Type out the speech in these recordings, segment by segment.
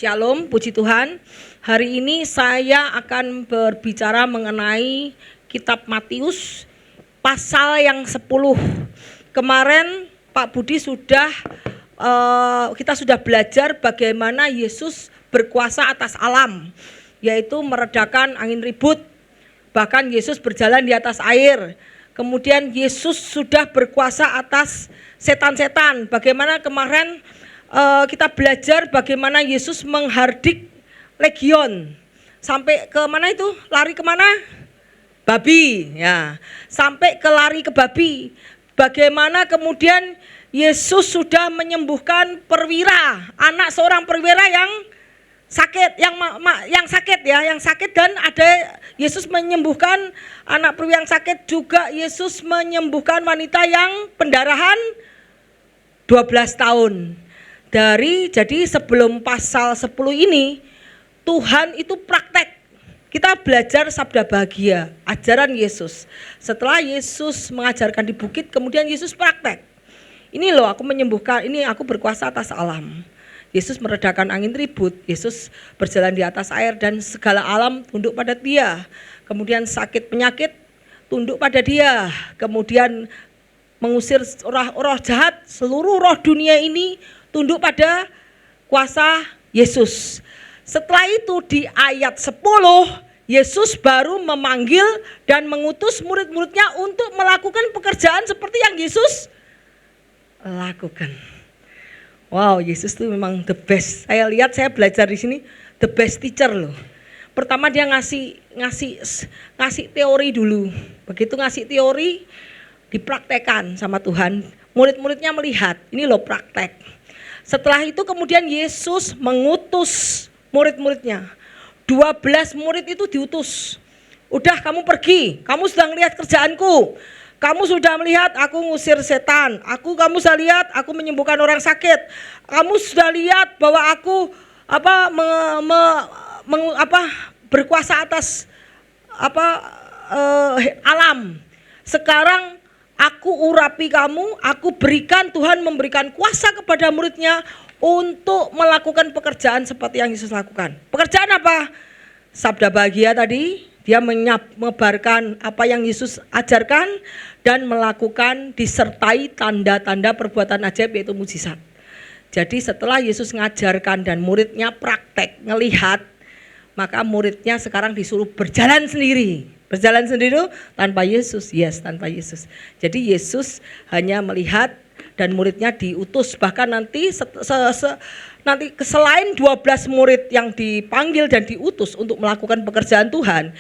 Shalom, puji Tuhan. Hari ini saya akan berbicara mengenai kitab Matius pasal yang 10. Kemarin Pak Budi kita sudah belajar bagaimana Yesus berkuasa atas alam, yaitu meredakan angin ribut. Bahkan Yesus berjalan di atas air. Kemudian Yesus sudah berkuasa atas setan-setan. Bagaimana kemarin kita belajar bagaimana Yesus menghardik legion. Sampai ke mana itu? Lari kemana? Babi. Ya. Sampai ke lari ke babi. Bagaimana kemudian Yesus sudah menyembuhkan perwira, anak seorang perwira yang sakit, yang sakit, dan ada Yesus menyembuhkan anak perwira yang sakit, juga Yesus menyembuhkan wanita yang pendarahan 12 tahun. Jadi sebelum pasal 10 ini Tuhan itu praktek. Kita belajar sabda bahagia, ajaran Yesus. Setelah Yesus mengajarkan di bukit, kemudian Yesus praktek. Ini loh aku menyembuhkan, ini aku berkuasa atas alam. Yesus meredakan angin ribut, Yesus berjalan di atas air dan segala alam tunduk pada Dia. Kemudian sakit penyakit tunduk pada Dia. Kemudian mengusir roh jahat, seluruh roh dunia ini tunduk pada kuasa Yesus. Setelah itu di ayat 10 Yesus baru memanggil dan mengutus murid-muridnya untuk melakukan pekerjaan seperti yang Yesus lakukan. Wow, Yesus itu memang the best. Saya belajar di sini the best teacher loh. Pertama dia ngasih teori dulu. Begitu ngasih teori dipraktekkan sama Tuhan. Murid-muridnya melihat, ini loh praktek. Setelah itu kemudian Yesus mengutus murid-muridnya. 12 murid itu diutus. Udah kamu pergi, kamu sudah melihat kerjaanku. Kamu sudah melihat aku ngusir setan. Kamu sudah lihat aku menyembuhkan orang sakit. Kamu sudah lihat bahwa aku berkuasa atas alam. Sekarang aku urapi kamu, aku berikan, Tuhan memberikan kuasa kepada muridnya untuk melakukan pekerjaan seperti yang Yesus lakukan. Pekerjaan apa? Sabda bahagia tadi, dia menyebarkan apa yang Yesus ajarkan dan melakukan disertai tanda-tanda perbuatan ajaib yaitu mujizat. Jadi setelah Yesus mengajarkan dan muridnya praktek, ngelihat, maka muridnya sekarang disuruh berjalan sendiri. Berjalan sendiri tanpa Yesus, tanpa Yesus. Jadi Yesus hanya melihat dan muridnya diutus. Bahkan nanti selain 12 murid yang dipanggil dan diutus untuk melakukan pekerjaan Tuhan,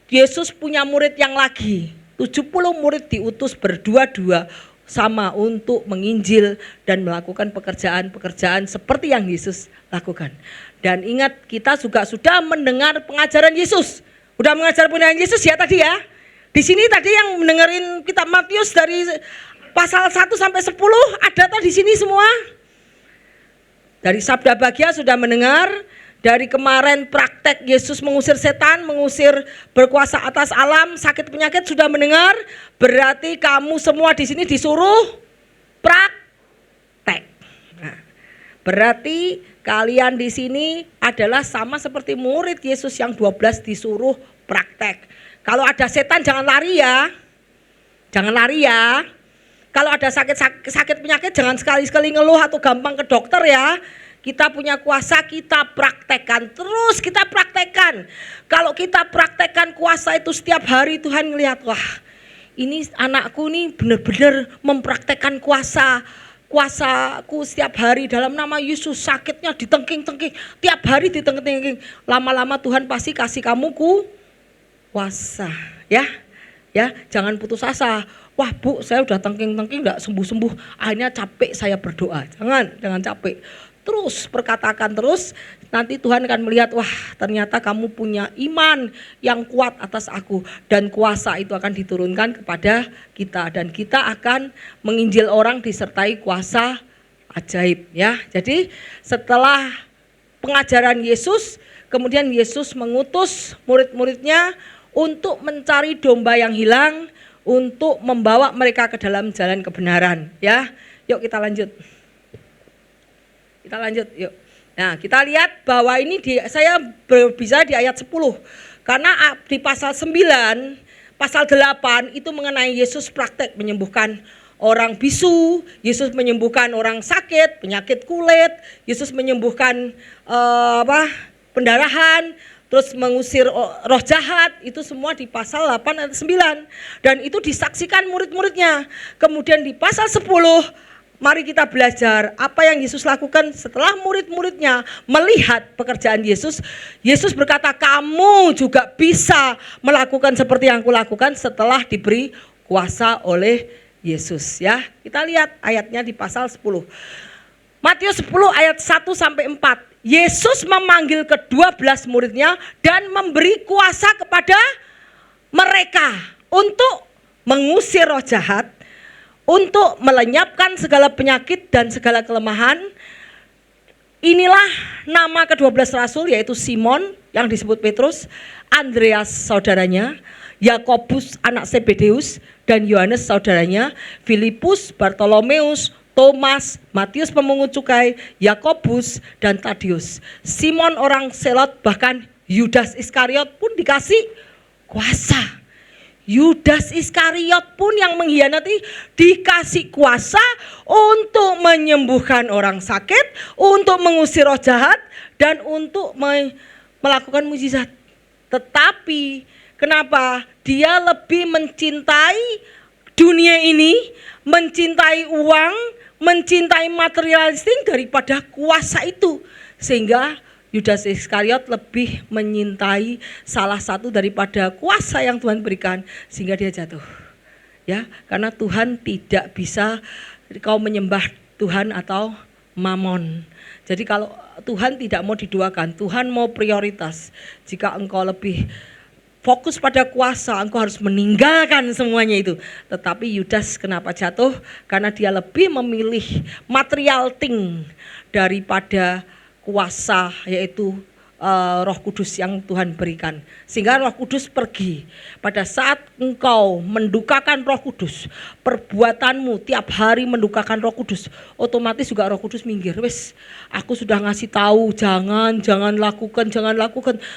Yesus punya murid yang lagi. 70 murid diutus berdua-dua sama untuk menginjil dan melakukan pekerjaan-pekerjaan seperti yang Yesus lakukan. Dan ingat, kita juga sudah mendengar pengajaran Yesus. Udah mengajar pengajaran Yesus ya tadi ya. Di sini tadi yang mendengarin kitab Matius dari pasal 1 sampai 10 ada tuh di sini semua. Dari sabda bahagia sudah mendengar, dari kemarin praktek Yesus mengusir setan, mengusir berkuasa atas alam, sakit penyakit sudah mendengar. Berarti kamu semua di sini disuruh praktek. Nah, berarti kalian di sini adalah sama seperti murid Yesus yang 12 disuruh praktek. Kalau ada setan jangan lari ya. Jangan lari ya. Kalau ada sakit penyakit jangan sekali-sekali ngeluh atau gampang ke dokter ya. Kita punya kuasa, kita praktekkan. Terus kita praktekkan. Kalau kita praktekkan kuasa itu setiap hari, Tuhan ngelihat, wah ini anakku nih benar-benar mempraktekkan kuasaku setiap hari dalam nama Yesus. Sakitnya ditengking-tengking, tiap hari ditengking-tengking. Lama-lama Tuhan pasti kasih kamu kuasa, ya. Jangan putus asa. Wah Bu, saya udah tengking-tengking enggak sembuh-sembuh. Akhirnya capek saya berdoa. Jangan capek. Terus perkatakan terus, nanti Tuhan akan melihat, wah ternyata kamu punya iman yang kuat atas aku. Dan kuasa itu akan diturunkan kepada kita. Dan kita akan menginjil orang disertai kuasa ajaib ya. Jadi setelah pengajaran Yesus, kemudian Yesus mengutus murid-muridnya untuk mencari domba yang hilang, untuk membawa mereka ke dalam jalan kebenaran ya. Yuk kita lanjut. Yuk. Nah, kita lihat bahwa ini saya bisa di ayat 10. Karena di pasal 9, pasal 8 itu mengenai Yesus praktek menyembuhkan orang bisu, Yesus menyembuhkan orang sakit, penyakit kulit, Yesus menyembuhkan pendarahan, terus mengusir roh jahat, itu semua di pasal 8 ayat 9. Dan itu disaksikan murid-muridnya. Kemudian di pasal 10, mari kita belajar apa yang Yesus lakukan setelah murid-muridnya melihat pekerjaan Yesus. Yesus berkata, kamu juga bisa melakukan seperti yang aku lakukan setelah diberi kuasa oleh Yesus. Ya, kita lihat ayatnya di pasal 10. Matius 10 ayat 1 sampai 4. Yesus memanggil ke-12 muridnya dan memberi kuasa kepada mereka untuk mengusir roh jahat, untuk melenyapkan segala penyakit dan segala kelemahan. Inilah nama ke-12 rasul, yaitu Simon yang disebut Petrus, Andreas saudaranya, Yakobus anak Zebedeus dan Yohanes saudaranya, Filipus, Bartolomeus, Thomas, Matius pemungut cukai, Yakobus dan Tadius, Simon orang Selot, bahkan Yudas Iskariot pun dikasih kuasa. Yudas Iskariot pun yang mengkhianati dikasih kuasa untuk menyembuhkan orang sakit, untuk mengusir roh jahat, dan untuk melakukan mukjizat. Tetapi kenapa dia lebih mencintai dunia ini, mencintai uang, mencintai materialistik daripada kuasa itu, sehingga Yudas Iskariot lebih menyintai salah satu daripada kuasa yang Tuhan berikan, sehingga dia jatuh. Ya, karena Tuhan tidak bisa kau menyembah Tuhan atau mamon. Jadi kalau Tuhan tidak mau diduakan, Tuhan mau prioritas. Jika engkau lebih fokus pada kuasa, engkau harus meninggalkan semuanya itu. Tetapi Yudas kenapa jatuh? Karena dia lebih memilih material thing daripada kuasa, yaitu Roh Kudus yang Tuhan berikan. Sehingga Roh Kudus pergi. Pada saat engkau mendukakan Roh Kudus, perbuatanmu tiap hari mendukakan Roh Kudus, otomatis juga Roh Kudus minggir. Wes, aku sudah ngasih tahu jangan lakukan,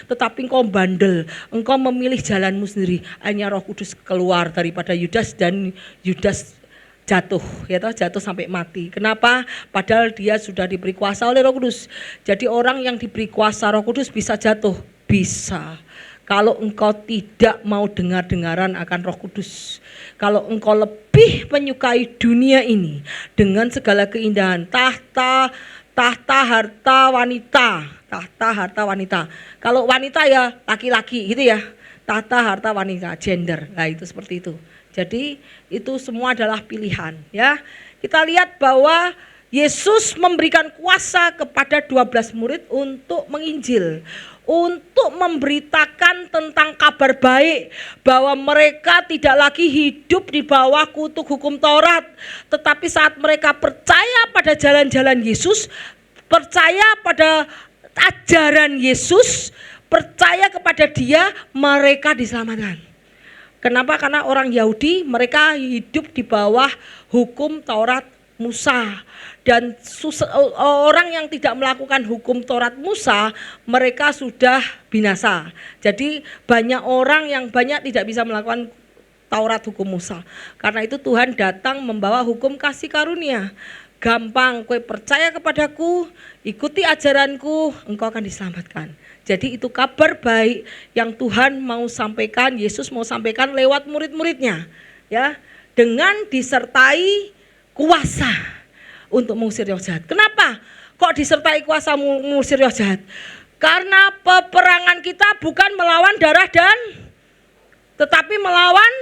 tetapi engkau bandel, engkau memilih jalanmu sendiri. Akhirnya Roh Kudus keluar daripada Yudas dan Yudas jatuh, jatuh sampai mati. Kenapa? Padahal dia sudah diberi kuasa oleh Roh Kudus. Jadi orang yang diberi kuasa Roh Kudus bisa jatuh, bisa. Kalau engkau tidak mau dengar-dengaran akan Roh Kudus, kalau engkau lebih menyukai dunia ini dengan segala keindahan, tahta, harta, wanita. Kalau wanita ya laki-laki gitu ya. Tahta, harta, wanita, gender. Nah, itu seperti itu. Jadi itu semua adalah pilihan, ya. Kita lihat bahwa Yesus memberikan kuasa kepada 12 murid untuk menginjil, untuk memberitakan tentang kabar baik bahwa mereka tidak lagi hidup di bawah kutuk hukum Taurat, tetapi saat mereka percaya pada jalan-jalan Yesus, percaya pada ajaran Yesus, percaya kepada Dia, mereka diselamatkan. Kenapa? Karena orang Yahudi mereka hidup di bawah hukum Taurat Musa, dan orang yang tidak melakukan hukum Taurat Musa mereka sudah binasa. Jadi banyak orang yang tidak bisa melakukan Taurat hukum Musa. Karena itu Tuhan datang membawa hukum kasih karunia. Gampang, kowe percaya kepadaku, ikuti ajaranku, engkau akan diselamatkan. Jadi itu kabar baik yang Tuhan mau sampaikan, Yesus mau sampaikan lewat murid-muridnya, ya, dengan disertai kuasa untuk mengusir roh jahat. Kenapa? Kok disertai kuasa mengusir roh jahat? Karena peperangan kita bukan melawan darah dan, tetapi melawan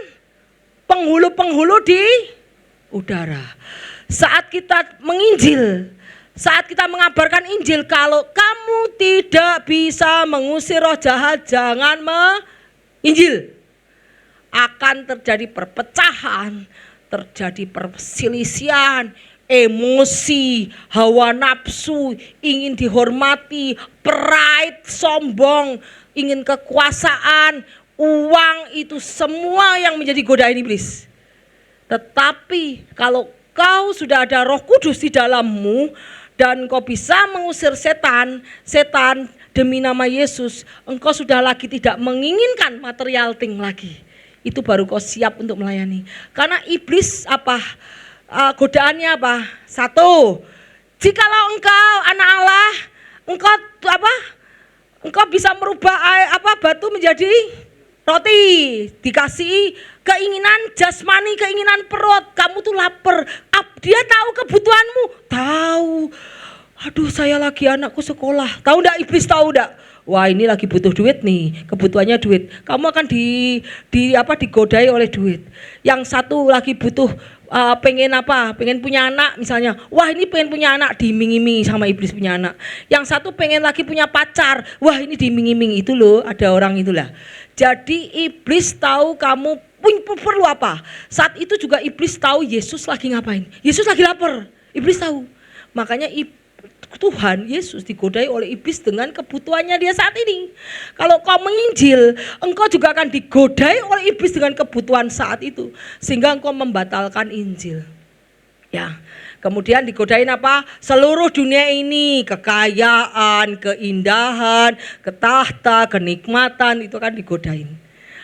penghulu-penghulu di udara. Saat kita menginjil, saat kita mengabarkan Injil, kalau kamu tidak bisa mengusir roh jahat, jangan menginjil. Akan terjadi perpecahan, terjadi perselisihan, emosi, hawa nafsu, ingin dihormati, pride, sombong, ingin kekuasaan, uang, itu semua yang menjadi godaan iblis. Tetapi kalau kau sudah ada Roh Kudus di dalammu dan kau bisa mengusir setan demi nama Yesus, engkau sudah lagi tidak menginginkan material thing lagi. Itu baru kau siap untuk melayani. Karena iblis godaannya apa? Satu, jikalau engkau anak Allah, engkau bisa merubah batu menjadi roti. Dikasih keinginan jasmani, keinginan perut, kamu tuh lapar. Dia tahu kebutuhanmu, tahu. Aduh, saya lagi anakku sekolah. Tahu enggak, iblis tahu enggak? Wah, ini lagi butuh duit nih, kebutuhannya duit. Kamu akan digodai oleh duit. Yang satu lagi butuh pengen punya anak misalnya. Wah, ini pengen punya anak, diiming-imingi sama iblis punya anak. Yang satu pengen lagi punya pacar. Wah, ini diiming-imingi. Itu loh, ada orang itulah. Jadi iblis tahu kamu perlu apa. Saat itu juga iblis tahu Yesus lagi ngapain. Yesus lagi lapar. Iblis tahu. Makanya Tuhan Yesus digodai oleh iblis dengan kebutuhannya dia saat ini. Kalau kau menginjil, engkau juga akan digodai oleh iblis dengan kebutuhan saat itu, sehingga engkau membatalkan Injil. Ya, kemudian digodain apa? Seluruh dunia ini, kekayaan, keindahan, ketahta, kenikmatan, itu kan digodain.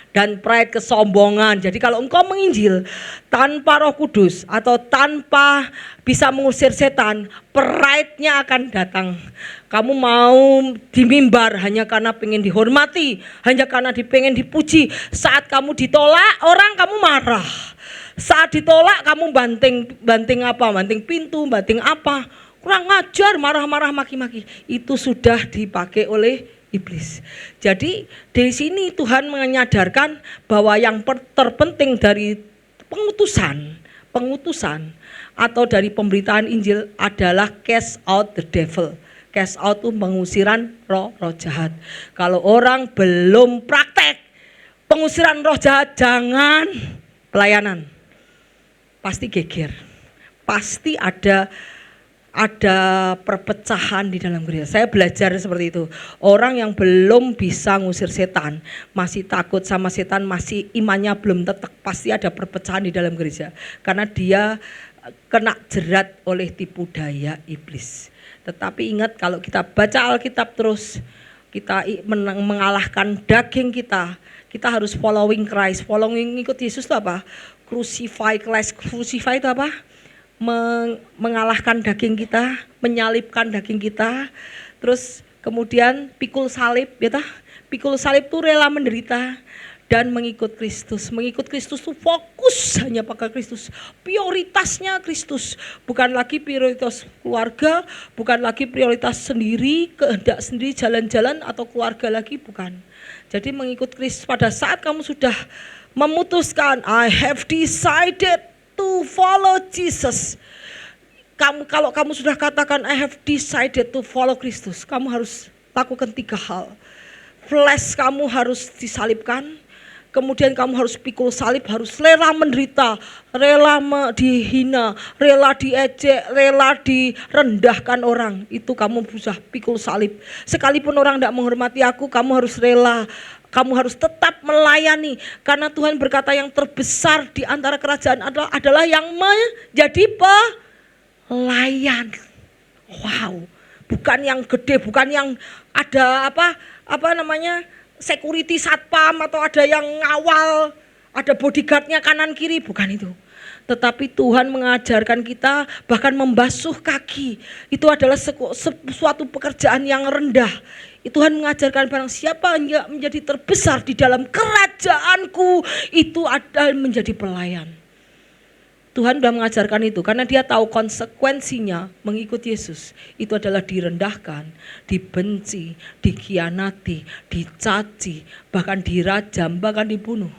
Dan pride, kesombongan. Jadi kalau engkau menginjil tanpa Roh Kudus atau tanpa bisa mengusir setan, pride-nya akan datang. Kamu mau di mimbar hanya karena pengen dihormati, hanya karena pengen dipuji. Saat kamu ditolak, orang kamu marah. Saat ditolak kamu banting pintu, banting apa. Kurang ngajar, marah-marah, maki-maki. Itu sudah dipakai oleh iblis. Jadi dari sini Tuhan menyadarkan bahwa yang terpenting dari pengutusan atau dari pemberitaan Injil adalah cast out the devil. Cast out itu pengusiran roh jahat. Kalau orang belum praktek pengusiran roh jahat, jangan pelayanan. Pasti geger. Pasti ada perpecahan di dalam gereja. Saya belajar seperti itu. Orang yang belum bisa ngusir setan, masih takut sama setan, masih imannya belum tetap, pasti ada perpecahan di dalam gereja. Karena dia kena jerat oleh tipu daya iblis. Tetapi ingat, kalau kita baca Alkitab terus, kita mengalahkan daging kita harus following Christ. Following ikut Yesus itu apa? Crucify Christ. Crucify itu apa? Mengalahkan daging kita, menyalibkan daging kita, terus kemudian pikul salib, ya tah? Pikul salib itu rela menderita dan mengikut Kristus. Mengikut Kristus itu fokus hanya pada Kristus. Prioritasnya Kristus, bukan lagi prioritas keluarga, bukan lagi prioritas sendiri, kehendak sendiri, jalan-jalan atau keluarga lagi, bukan. Jadi mengikut Kristus pada saat kamu sudah memutuskan, I have decided to follow Jesus. Kalau kamu sudah katakan I have decided to follow Kristus, kamu harus lakukan 3 hal. Flesh kamu harus disalibkan, kemudian kamu harus pikul salib, harus rela menderita, rela dihina, rela diejek, rela direndahkan orang. Itu kamu berusaha pikul salib. Sekalipun orang tidak menghormati aku, kamu harus rela. Kamu harus tetap melayani, karena Tuhan berkata yang terbesar di antara kerajaan adalah yang menjadi pelayan. Wow, bukan yang gede, bukan yang ada security satpam atau ada yang ngawal, ada bodyguardnya kanan kiri, bukan itu. Tetapi Tuhan mengajarkan kita bahkan membasuh kaki. Itu adalah suatu pekerjaan yang rendah. Tuhan mengajarkan barang siapa yang menjadi terbesar di dalam kerajaanku, itu adalah menjadi pelayan. Tuhan sudah mengajarkan itu karena dia tahu konsekuensinya mengikut Yesus. Itu adalah direndahkan, dibenci, dikhianati, dicaci, bahkan dirajam, bahkan dibunuh.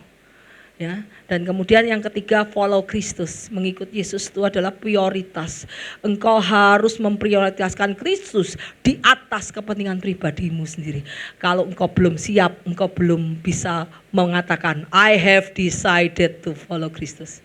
Ya, dan kemudian yang ketiga, follow Kristus. Mengikut Yesus itu adalah prioritas. Engkau harus memprioritaskan Kristus di atas kepentingan pribadimu sendiri. Kalau engkau belum siap, engkau belum bisa mengatakan I have decided to follow Kristus.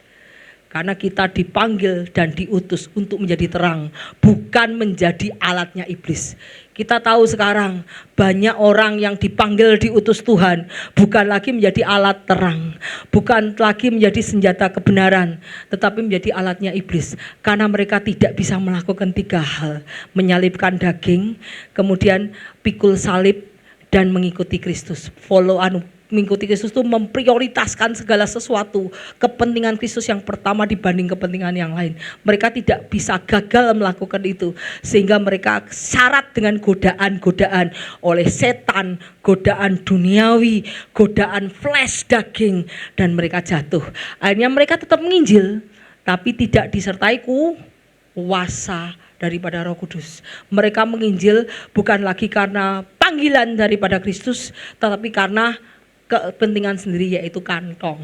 Karena kita dipanggil dan diutus untuk menjadi terang, bukan menjadi alatnya iblis. Kita tahu sekarang banyak orang yang dipanggil diutus Tuhan, bukan lagi menjadi alat terang, bukan lagi menjadi senjata kebenaran, tetapi menjadi alatnya iblis. Karena mereka tidak bisa melakukan 3 hal: menyalibkan daging, kemudian pikul salib, dan mengikuti Kristus. Mengikuti Kristus itu memprioritaskan segala sesuatu, kepentingan Kristus yang pertama dibanding kepentingan yang lain. Mereka tidak bisa gagal melakukan itu, sehingga mereka syarat dengan godaan-godaan oleh setan, godaan duniawi, godaan flesh daging, dan mereka jatuh. Akhirnya mereka tetap menginjil, tapi tidak disertai kuasa daripada Roh Kudus. Mereka menginjil bukan lagi karena panggilan daripada Kristus, tetapi karena kepentingan sendiri, yaitu kantong.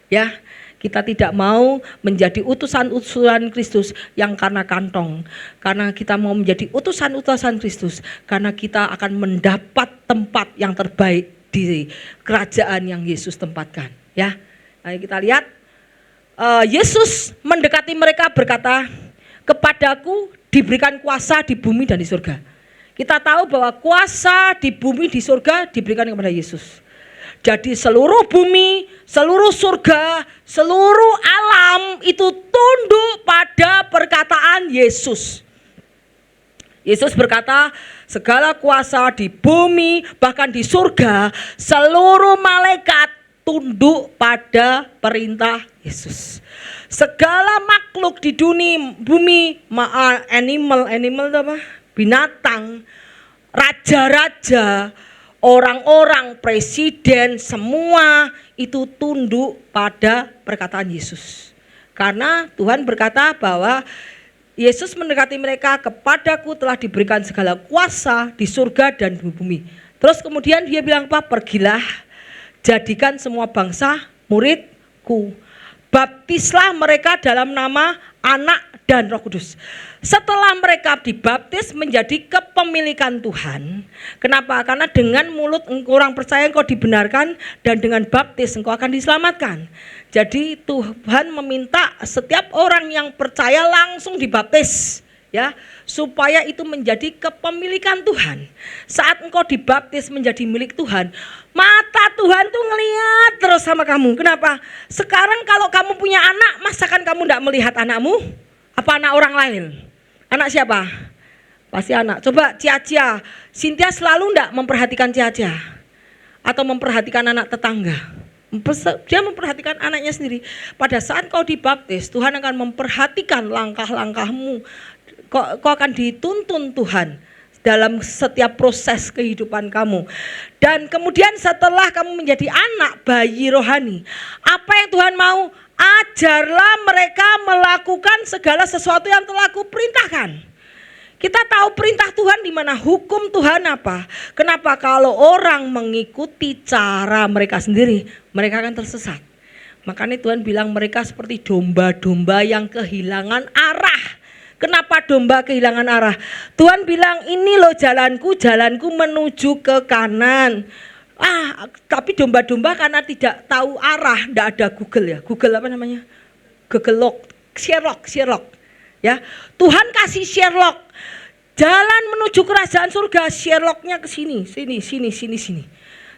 Ya, kita tidak mau menjadi utusan-utusan Kristus yang karena kantong. Karena kita mau menjadi utusan-utusan Kristus karena kita akan mendapat tempat yang terbaik di kerajaan yang Yesus tempatkan. Ya, ayo kita lihat. Yesus mendekati mereka berkata, "Kepadaku diberikan kuasa di bumi dan di surga." Kita tahu bahwa kuasa di bumi di surga diberikan kepada Yesus. Jadi seluruh bumi, seluruh surga, seluruh alam itu tunduk pada perkataan Yesus. Yesus berkata, segala kuasa di bumi bahkan di surga, seluruh malaikat tunduk pada perintah Yesus. Segala makhluk di dunia bumi, animal itu apa? Binatang, raja-raja, orang-orang, presiden, semua itu tunduk pada perkataan Yesus. Karena Tuhan berkata bahwa Yesus mendekati mereka, "Kepadaku telah diberikan segala kuasa di surga dan di bumi." Terus kemudian dia bilang apa? "Pergilah, jadikan semua bangsa muridku. Baptislah mereka dalam nama Anak dan Roh Kudus." Setelah mereka dibaptis menjadi kepemilikan Tuhan. Kenapa? Karena dengan mulut orang percaya engkau dibenarkan, dan dengan baptis engkau akan diselamatkan. Jadi Tuhan meminta setiap orang yang percaya langsung dibaptis, ya, supaya itu menjadi kepemilikan Tuhan. Saat engkau dibaptis menjadi milik Tuhan, mata Tuhan tuh ngelihat terus sama kamu. Kenapa? Sekarang kalau kamu punya anak, masakan kamu tidak melihat anakmu? Apa anak orang lain? Anak siapa? Pasti anak. Coba Cia-Cia, Cynthia selalu enggak memperhatikan Cia-Cia atau memperhatikan anak tetangga. Dia memperhatikan anaknya sendiri. Pada saat kau dibaptis, Tuhan akan memperhatikan langkah-langkahmu. Kau akan dituntun Tuhan dalam setiap proses kehidupan kamu. Dan kemudian setelah kamu menjadi anak bayi rohani, apa yang Tuhan mau? Ajarlah mereka melakukan segala sesuatu yang telah kuperintahkan. Kita tahu perintah Tuhan di mana, hukum Tuhan apa. Kenapa? Kalau orang mengikuti cara mereka sendiri, mereka akan tersesat. Makanya Tuhan bilang mereka seperti domba-domba yang kehilangan arah. Kenapa domba kehilangan arah? Tuhan bilang, ini loh jalanku, jalanku menuju ke kanan. Tapi domba-domba karena tidak tahu arah, tidak ada Google ya. Google apa namanya? Google Sherlock. Ya, Tuhan kasih Sherlock. Jalan menuju kerajaan surga, Sherlocknya ke sini.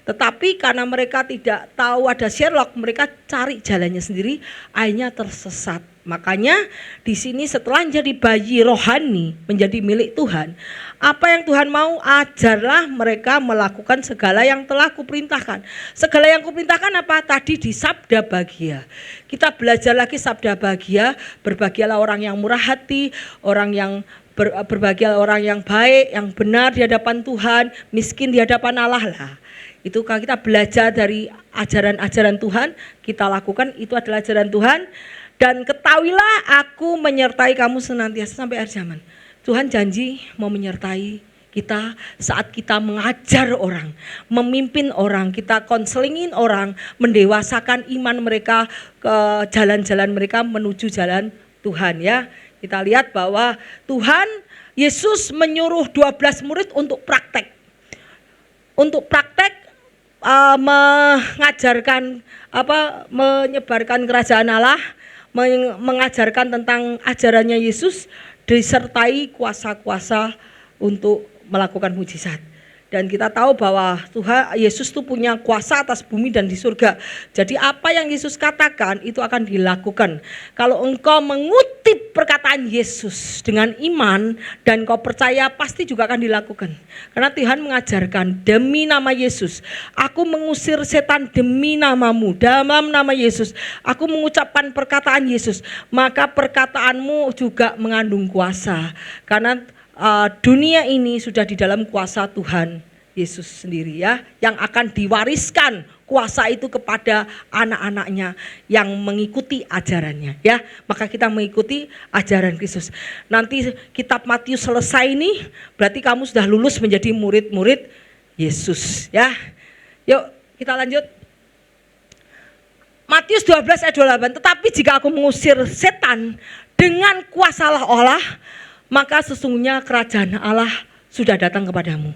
Tetapi karena mereka tidak tahu ada Sherlock, mereka cari jalannya sendiri, akhirnya tersesat. Makanya di sini setelah menjadi bayi rohani, menjadi milik Tuhan, apa yang Tuhan mau? Ajarlah mereka melakukan segala yang telah kuperintahkan. Segala yang kuperintahkan apa? Tadi di sabda bahagia. Kita belajar lagi sabda bahagia. Berbahagialah orang yang murah hati, orang yang berbahagialah orang yang baik, yang benar di hadapan Tuhan, miskin di hadapan Allah lah. Itu kalau kita belajar dari ajaran-ajaran Tuhan, kita lakukan, itu adalah ajaran Tuhan. Dan ketahuilah aku menyertai kamu senantiasa sampai akhir zaman. Tuhan janji mau menyertai kita saat kita mengajar orang, memimpin orang, kita konselingin orang, mendewasakan iman mereka ke jalan-jalan mereka menuju jalan Tuhan, ya. Kita lihat bahwa Tuhan Yesus menyuruh 12 murid untuk praktek. Untuk praktek mengajarkan menyebarkan kerajaan Allah, mengajarkan tentang ajarannya Yesus disertai kuasa-kuasa untuk melakukan mujizat. Dan kita tahu bahwa Tuhan Yesus itu punya kuasa atas bumi dan di surga. Jadi apa yang Yesus katakan itu akan dilakukan. Kalau engkau mengutip perkataan Yesus dengan iman dan kau percaya, pasti juga akan dilakukan. Karena Tuhan mengajarkan, demi nama Yesus aku mengusir setan, demi namamu, dalam nama Yesus aku mengucapkan perkataan Yesus, maka perkataanmu juga mengandung kuasa. Karena dunia ini sudah di dalam kuasa Tuhan Yesus sendiri ya, yang akan diwariskan kuasa itu kepada anak-anaknya yang mengikuti ajarannya ya. Maka kita mengikuti ajaran Kristus. Nanti kitab Matius selesai ini, berarti kamu sudah lulus menjadi murid-murid Yesus ya. Yuk kita lanjut. Matius 12 ayat 28. Tetapi jika aku mengusir setan dengan kuasa Allah, maka sesungguhnya kerajaan Allah sudah datang kepadamu.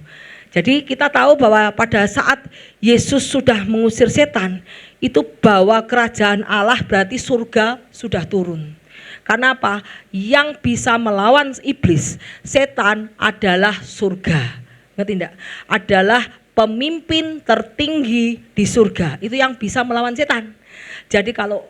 Jadi kita tahu bahwa pada saat Yesus sudah mengusir setan, itu bahwa kerajaan Allah berarti surga sudah turun. Karena apa? Yang bisa melawan iblis, setan adalah surga. Ngerti enggak? Adalah pemimpin tertinggi di surga. Itu yang bisa melawan setan. Jadi kalau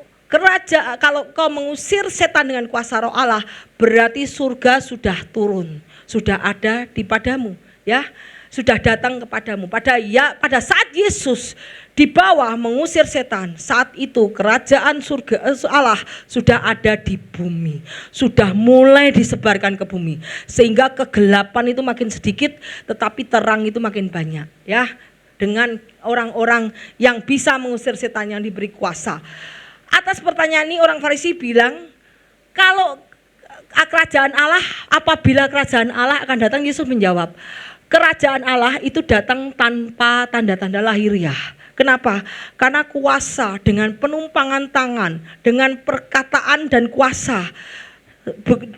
kau mengusir setan dengan kuasa Roh Allah, berarti surga sudah turun, sudah ada di padamu, ya, sudah datang kepadamu. Pada saat Yesus di bawah mengusir setan, saat itu kerajaan surga Allah sudah ada di bumi, sudah mulai disebarkan ke bumi, sehingga kegelapan itu makin sedikit, tetapi terang itu makin banyak, ya, dengan orang-orang yang bisa mengusir setan yang diberi kuasa. Atas pertanyaan ini orang Farisi bilang, kalau kerajaan Allah, apabila kerajaan Allah akan datang, Yesus menjawab, kerajaan Allah itu datang tanpa tanda-tanda lahiriah. Kenapa? Karena kuasa dengan penumpangan tangan, dengan perkataan dan kuasa.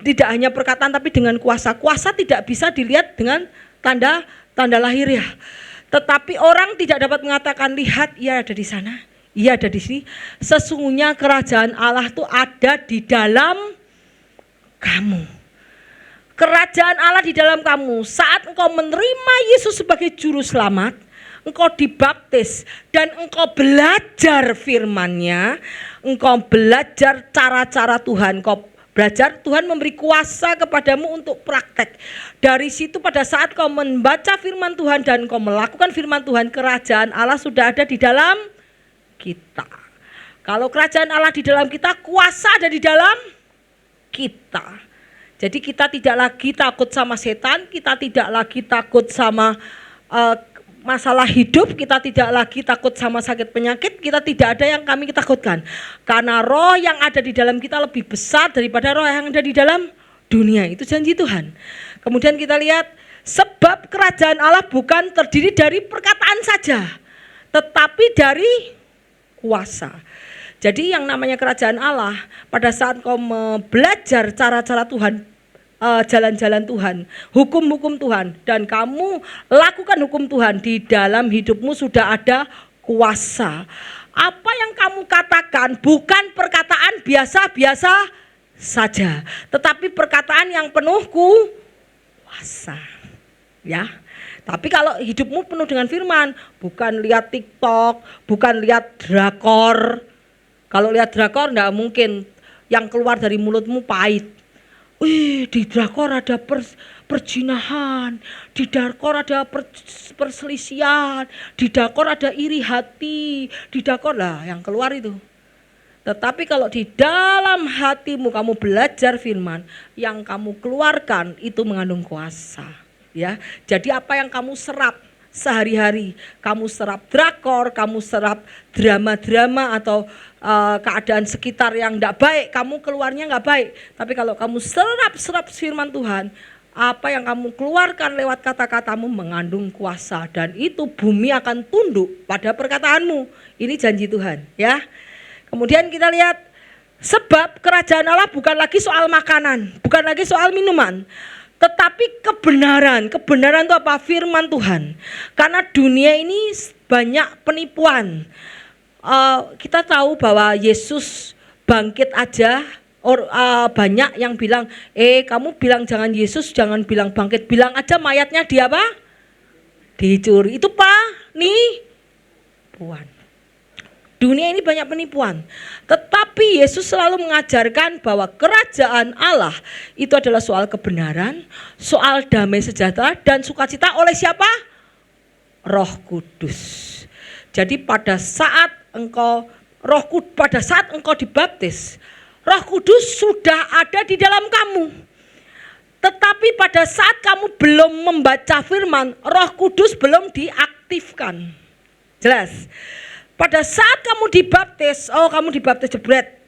Tidak hanya perkataan tapi dengan kuasa. Kuasa tidak bisa dilihat dengan tanda lahiriah. Tetapi orang tidak dapat mengatakan, lihat ia ada di sana, ia ada di sini. Sesungguhnya kerajaan Allah itu ada di dalam kamu. Kerajaan Allah di dalam kamu. Saat engkau menerima Yesus sebagai juru selamat, engkau dibaptis dan engkau belajar firman-Nya, engkau belajar cara-cara Tuhan, engkau belajar Tuhan memberi kuasa kepadamu untuk praktek. Dari situ pada saat kau membaca firman Tuhan dan kau melakukan firman Tuhan, kerajaan Allah sudah ada di dalam kita. Kalau kerajaan Allah di dalam kita, kuasa ada di dalam kita. Jadi kita tidak lagi takut sama setan, kita tidak lagi takut sama masalah hidup, kita tidak lagi takut sama sakit penyakit, kita tidak ada yang kami takutkan. Karena roh yang ada di dalam kita lebih besar daripada roh yang ada di dalam dunia. Itu janji Tuhan. Kemudian kita lihat, sebab kerajaan Allah bukan terdiri dari perkataan saja, tetapi dari kuasa. Jadi yang namanya kerajaan Allah, pada saat kau belajar cara-cara Tuhan, jalan-jalan Tuhan, hukum-hukum Tuhan, dan kamu lakukan hukum Tuhan, di dalam hidupmu sudah ada kuasa. Apa yang kamu katakan bukan perkataan biasa-biasa saja, tetapi perkataan yang penuh kuasa, ya. Tapi kalau hidupmu penuh dengan firman, bukan lihat TikTok, bukan lihat drakor. Kalau lihat drakor enggak mungkin yang keluar dari mulutmu pahit. Wih, di drakor ada perjinahan, di drakor ada perselisihan, di drakor ada iri hati, di drakor lah yang keluar itu. Tetapi kalau di dalam hatimu kamu belajar firman, yang kamu keluarkan itu mengandung kuasa. Ya, jadi apa yang kamu serap sehari-hari, kamu serap drakor, kamu serap drama-drama atau keadaan sekitar yang tidak baik, kamu keluarnya nggak baik. Tapi kalau kamu serap firman Tuhan, apa yang kamu keluarkan lewat kata-katamu mengandung kuasa, dan itu bumi akan tunduk pada perkataanmu. Ini janji Tuhan, ya. Kemudian kita lihat, sebab kerajaan Allah bukan lagi soal makanan, bukan lagi soal minuman, tetapi kebenaran. Kebenaran itu apa? Firman Tuhan. Karena dunia ini banyak penipuan. Kita tahu bahwa Yesus bangkit aja. Banyak yang bilang, kamu bilang jangan Yesus, jangan bilang bangkit, bilang aja mayatnya di apa? Dicuri. Itu penipuan. Dunia ini banyak penipuan. Tetapi Yesus selalu mengajarkan bahwa kerajaan Allah itu adalah soal kebenaran, soal damai sejahtera dan sukacita oleh siapa? Roh Kudus. Jadi pada saat engkau dibaptis, Roh Kudus sudah ada di dalam kamu. Tetapi pada saat kamu belum membaca firman, Roh Kudus belum diaktifkan. Jelas? Pada saat kamu dibaptis, kamu dibaptis jebret.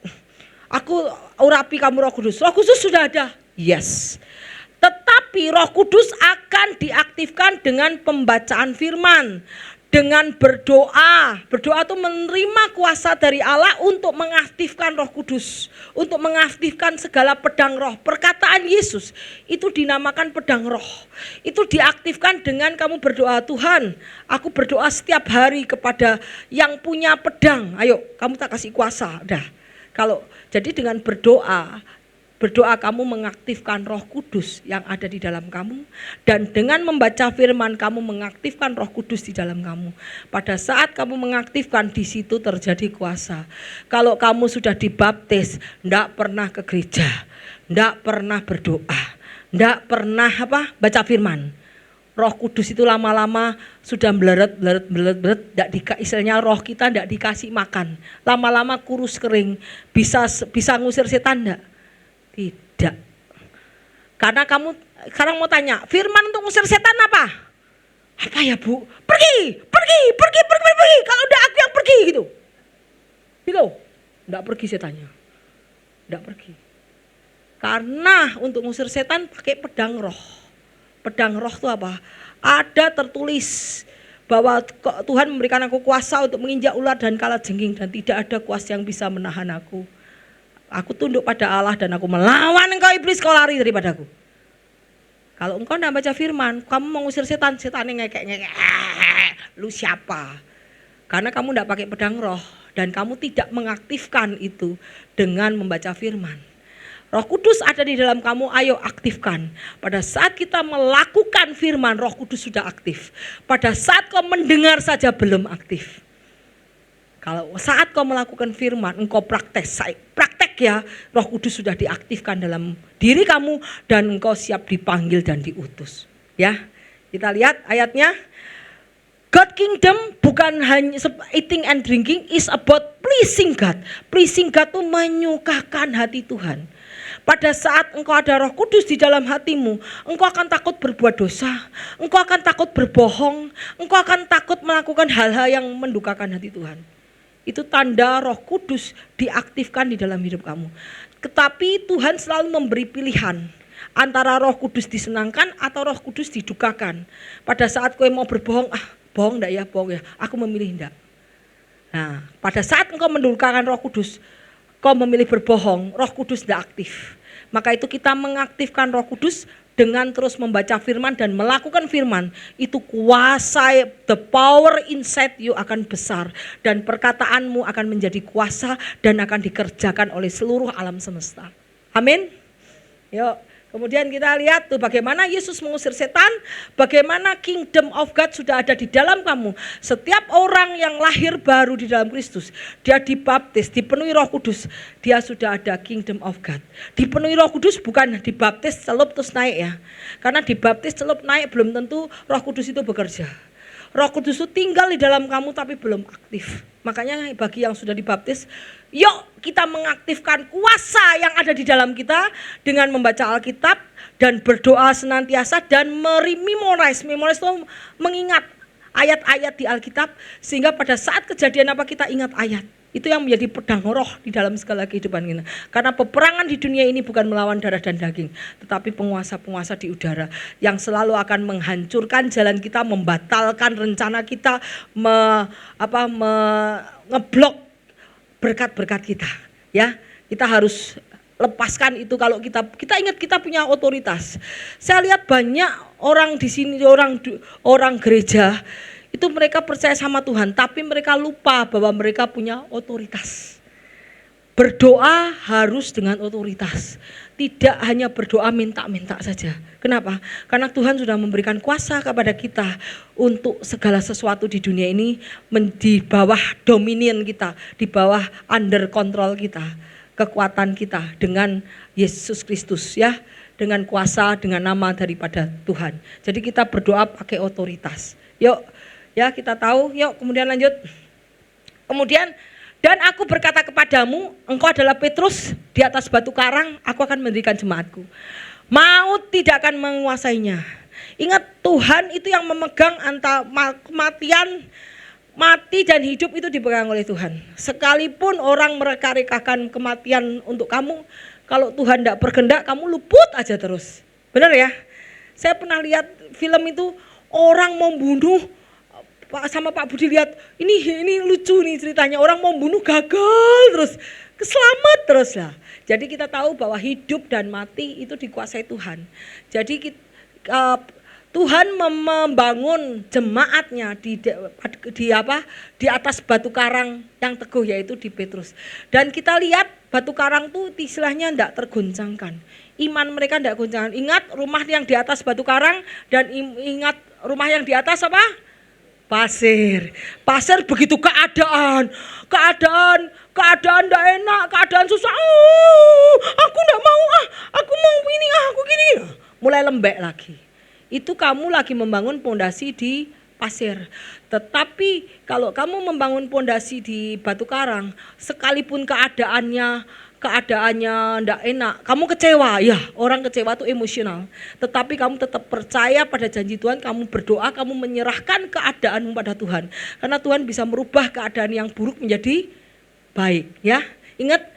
Aku urapi kamu Roh Kudus. Roh Kudus sudah ada. Yes. Tetapi Roh Kudus akan diaktifkan dengan pembacaan firman, dengan berdoa. Berdoa itu menerima kuasa dari Allah untuk mengaktifkan Roh Kudus, untuk mengaktifkan segala pedang roh. Perkataan Yesus itu dinamakan pedang roh. Itu diaktifkan dengan kamu berdoa, Tuhan, aku berdoa setiap hari kepada yang punya pedang. Ayo, kamu tak kasih kuasa. Jadi dengan berdoa kamu mengaktifkan Roh Kudus yang ada di dalam kamu, dan dengan membaca firman kamu mengaktifkan Roh Kudus di dalam kamu. Pada saat kamu mengaktifkan, di situ terjadi kuasa. Kalau kamu sudah dibaptis, enggak pernah ke gereja, enggak pernah berdoa, enggak pernah baca firman, Roh Kudus itu lama-lama sudah meleret, istilahnya roh kita enggak dikasih makan. Lama-lama kurus kering, bisa ngusir setan enggak? Tidak. Karena kamu sekarang mau tanya, firman untuk ngusir setan apa? Apa ya, Bu? Pergi. Kalau udah aku yang pergi gitu. Enggak pergi setannya. Enggak pergi. Karena untuk ngusir setan pakai pedang roh. Pedang roh itu apa? Ada tertulis bahwa Tuhan memberikan aku kuasa untuk menginjak ular dan kalajengking, dan tidak ada kuasa yang bisa menahan aku. Aku tunduk pada Allah dan aku melawan engkau iblis, kau lari daripadaku. Kalau engkau tidak baca firman, kamu mengusir setan, setannya ngekek. Lu siapa? Karena kamu tidak pakai pedang roh dan kamu tidak mengaktifkan itu dengan membaca firman. Roh Kudus ada di dalam kamu, ayo aktifkan. Pada saat kita melakukan firman, Roh Kudus sudah aktif. Pada saat kau mendengar saja belum aktif. Kalau saat kau melakukan firman, engkau praktek ya, Roh Kudus sudah diaktifkan dalam diri kamu dan engkau siap dipanggil dan diutus. Ya, kita lihat ayatnya. God kingdom bukan hanya eating and drinking, is about pleasing God. Pleasing God itu menyukakan hati Tuhan. Pada saat engkau ada Roh Kudus di dalam hatimu, engkau akan takut berbuat dosa, engkau akan takut berbohong, engkau akan takut melakukan hal-hal yang mendukakan hati Tuhan. Itu tanda Roh Kudus diaktifkan di dalam hidup kamu. Tetapi Tuhan selalu memberi pilihan antara Roh Kudus disenangkan atau Roh Kudus didukakan. Pada saat kau mau berbohong, bohong ya, aku memilih enggak. Nah, pada saat engkau mendukakan Roh Kudus, kau memilih berbohong, Roh Kudus tidak aktif. Maka itu kita mengaktifkan Roh Kudus dengan terus membaca firman dan melakukan firman. Itu kuasa, the power inside you akan besar. Dan perkataanmu akan menjadi kuasa dan akan dikerjakan oleh seluruh alam semesta. Amin. Yuk. Kemudian kita lihat tuh bagaimana Yesus mengusir setan, bagaimana kingdom of God sudah ada di dalam kamu. Setiap orang yang lahir baru di dalam Kristus, dia dibaptis, dipenuhi Roh Kudus, dia sudah ada kingdom of God. Dipenuhi Roh Kudus bukan dibaptis celup terus naik ya. Karena dibaptis celup naik belum tentu Roh Kudus itu bekerja. Roh Kudus itu tinggal di dalam kamu tapi belum aktif. Makanya bagi yang sudah dibaptis, yuk kita mengaktifkan kuasa yang ada di dalam kita dengan membaca Alkitab dan berdoa senantiasa dan memorize. Memorize itu mengingat ayat-ayat di Alkitab sehingga pada saat kejadian apa kita ingat ayat. Itu yang menjadi pedang roh di dalam segala kehidupan kita. Karena peperangan di dunia ini bukan melawan darah dan daging, tetapi penguasa-penguasa di udara yang selalu akan menghancurkan jalan kita, membatalkan rencana kita, ngeblok berkat-berkat kita. Ya, kita harus lepaskan itu. Kalau kita ingat kita punya otoritas. Saya lihat banyak orang di sini, orang gereja itu mereka percaya sama Tuhan, tapi mereka lupa bahwa mereka punya otoritas. Berdoa harus dengan otoritas. Tidak hanya berdoa minta-minta saja. Kenapa? Karena Tuhan sudah memberikan kuasa kepada kita untuk segala sesuatu di dunia ini di bawah dominion kita, di bawah under control kita, kekuatan kita dengan Yesus Kristus ya, dengan kuasa, dengan nama daripada Tuhan. Jadi kita berdoa pakai otoritas. Yuk, ya kita tahu. Yuk, kemudian lanjut. Kemudian dan aku berkata kepadamu, engkau adalah Petrus, di atas batu karang aku akan mendirikan jemaatku. Maut tidak akan menguasainya. Ingat, Tuhan itu yang memegang antara kematian, mati dan hidup itu dipegang oleh Tuhan. Sekalipun orang mereka-rekakan kematian untuk kamu, kalau Tuhan tidak berkehendak kamu luput aja terus. Benar ya? Saya pernah lihat film itu, orang mau bunuh, sama Pak Budi lihat, ini lucu nih ceritanya, orang mau bunuh gagal terus, keselamat terus lah. Jadi kita tahu bahwa hidup dan mati itu dikuasai Tuhan. Jadi Tuhan membangun jemaatnya di atas batu karang yang teguh, yaitu di Petrus. Dan kita lihat batu karang itu istilahnya tidak tergoncangkan. Iman mereka tidak goncangkan. Ingat rumah yang di atas batu karang dan ingat rumah yang di atas apa? Pasir. Pasir begitu keadaan enggak enak, keadaan susah. Aku enggak mau, aku mau ini, aku gini. Mulai lembek lagi. Itu kamu lagi membangun pondasi di pasir. Tetapi kalau kamu membangun pondasi di batu karang, sekalipun keadaannya enggak enak, kamu kecewa, ya orang kecewa itu emosional. Tetapi kamu tetap percaya pada janji Tuhan, kamu berdoa, kamu menyerahkan keadaanmu pada Tuhan. Karena Tuhan bisa merubah keadaan yang buruk menjadi baik ya. Ingat,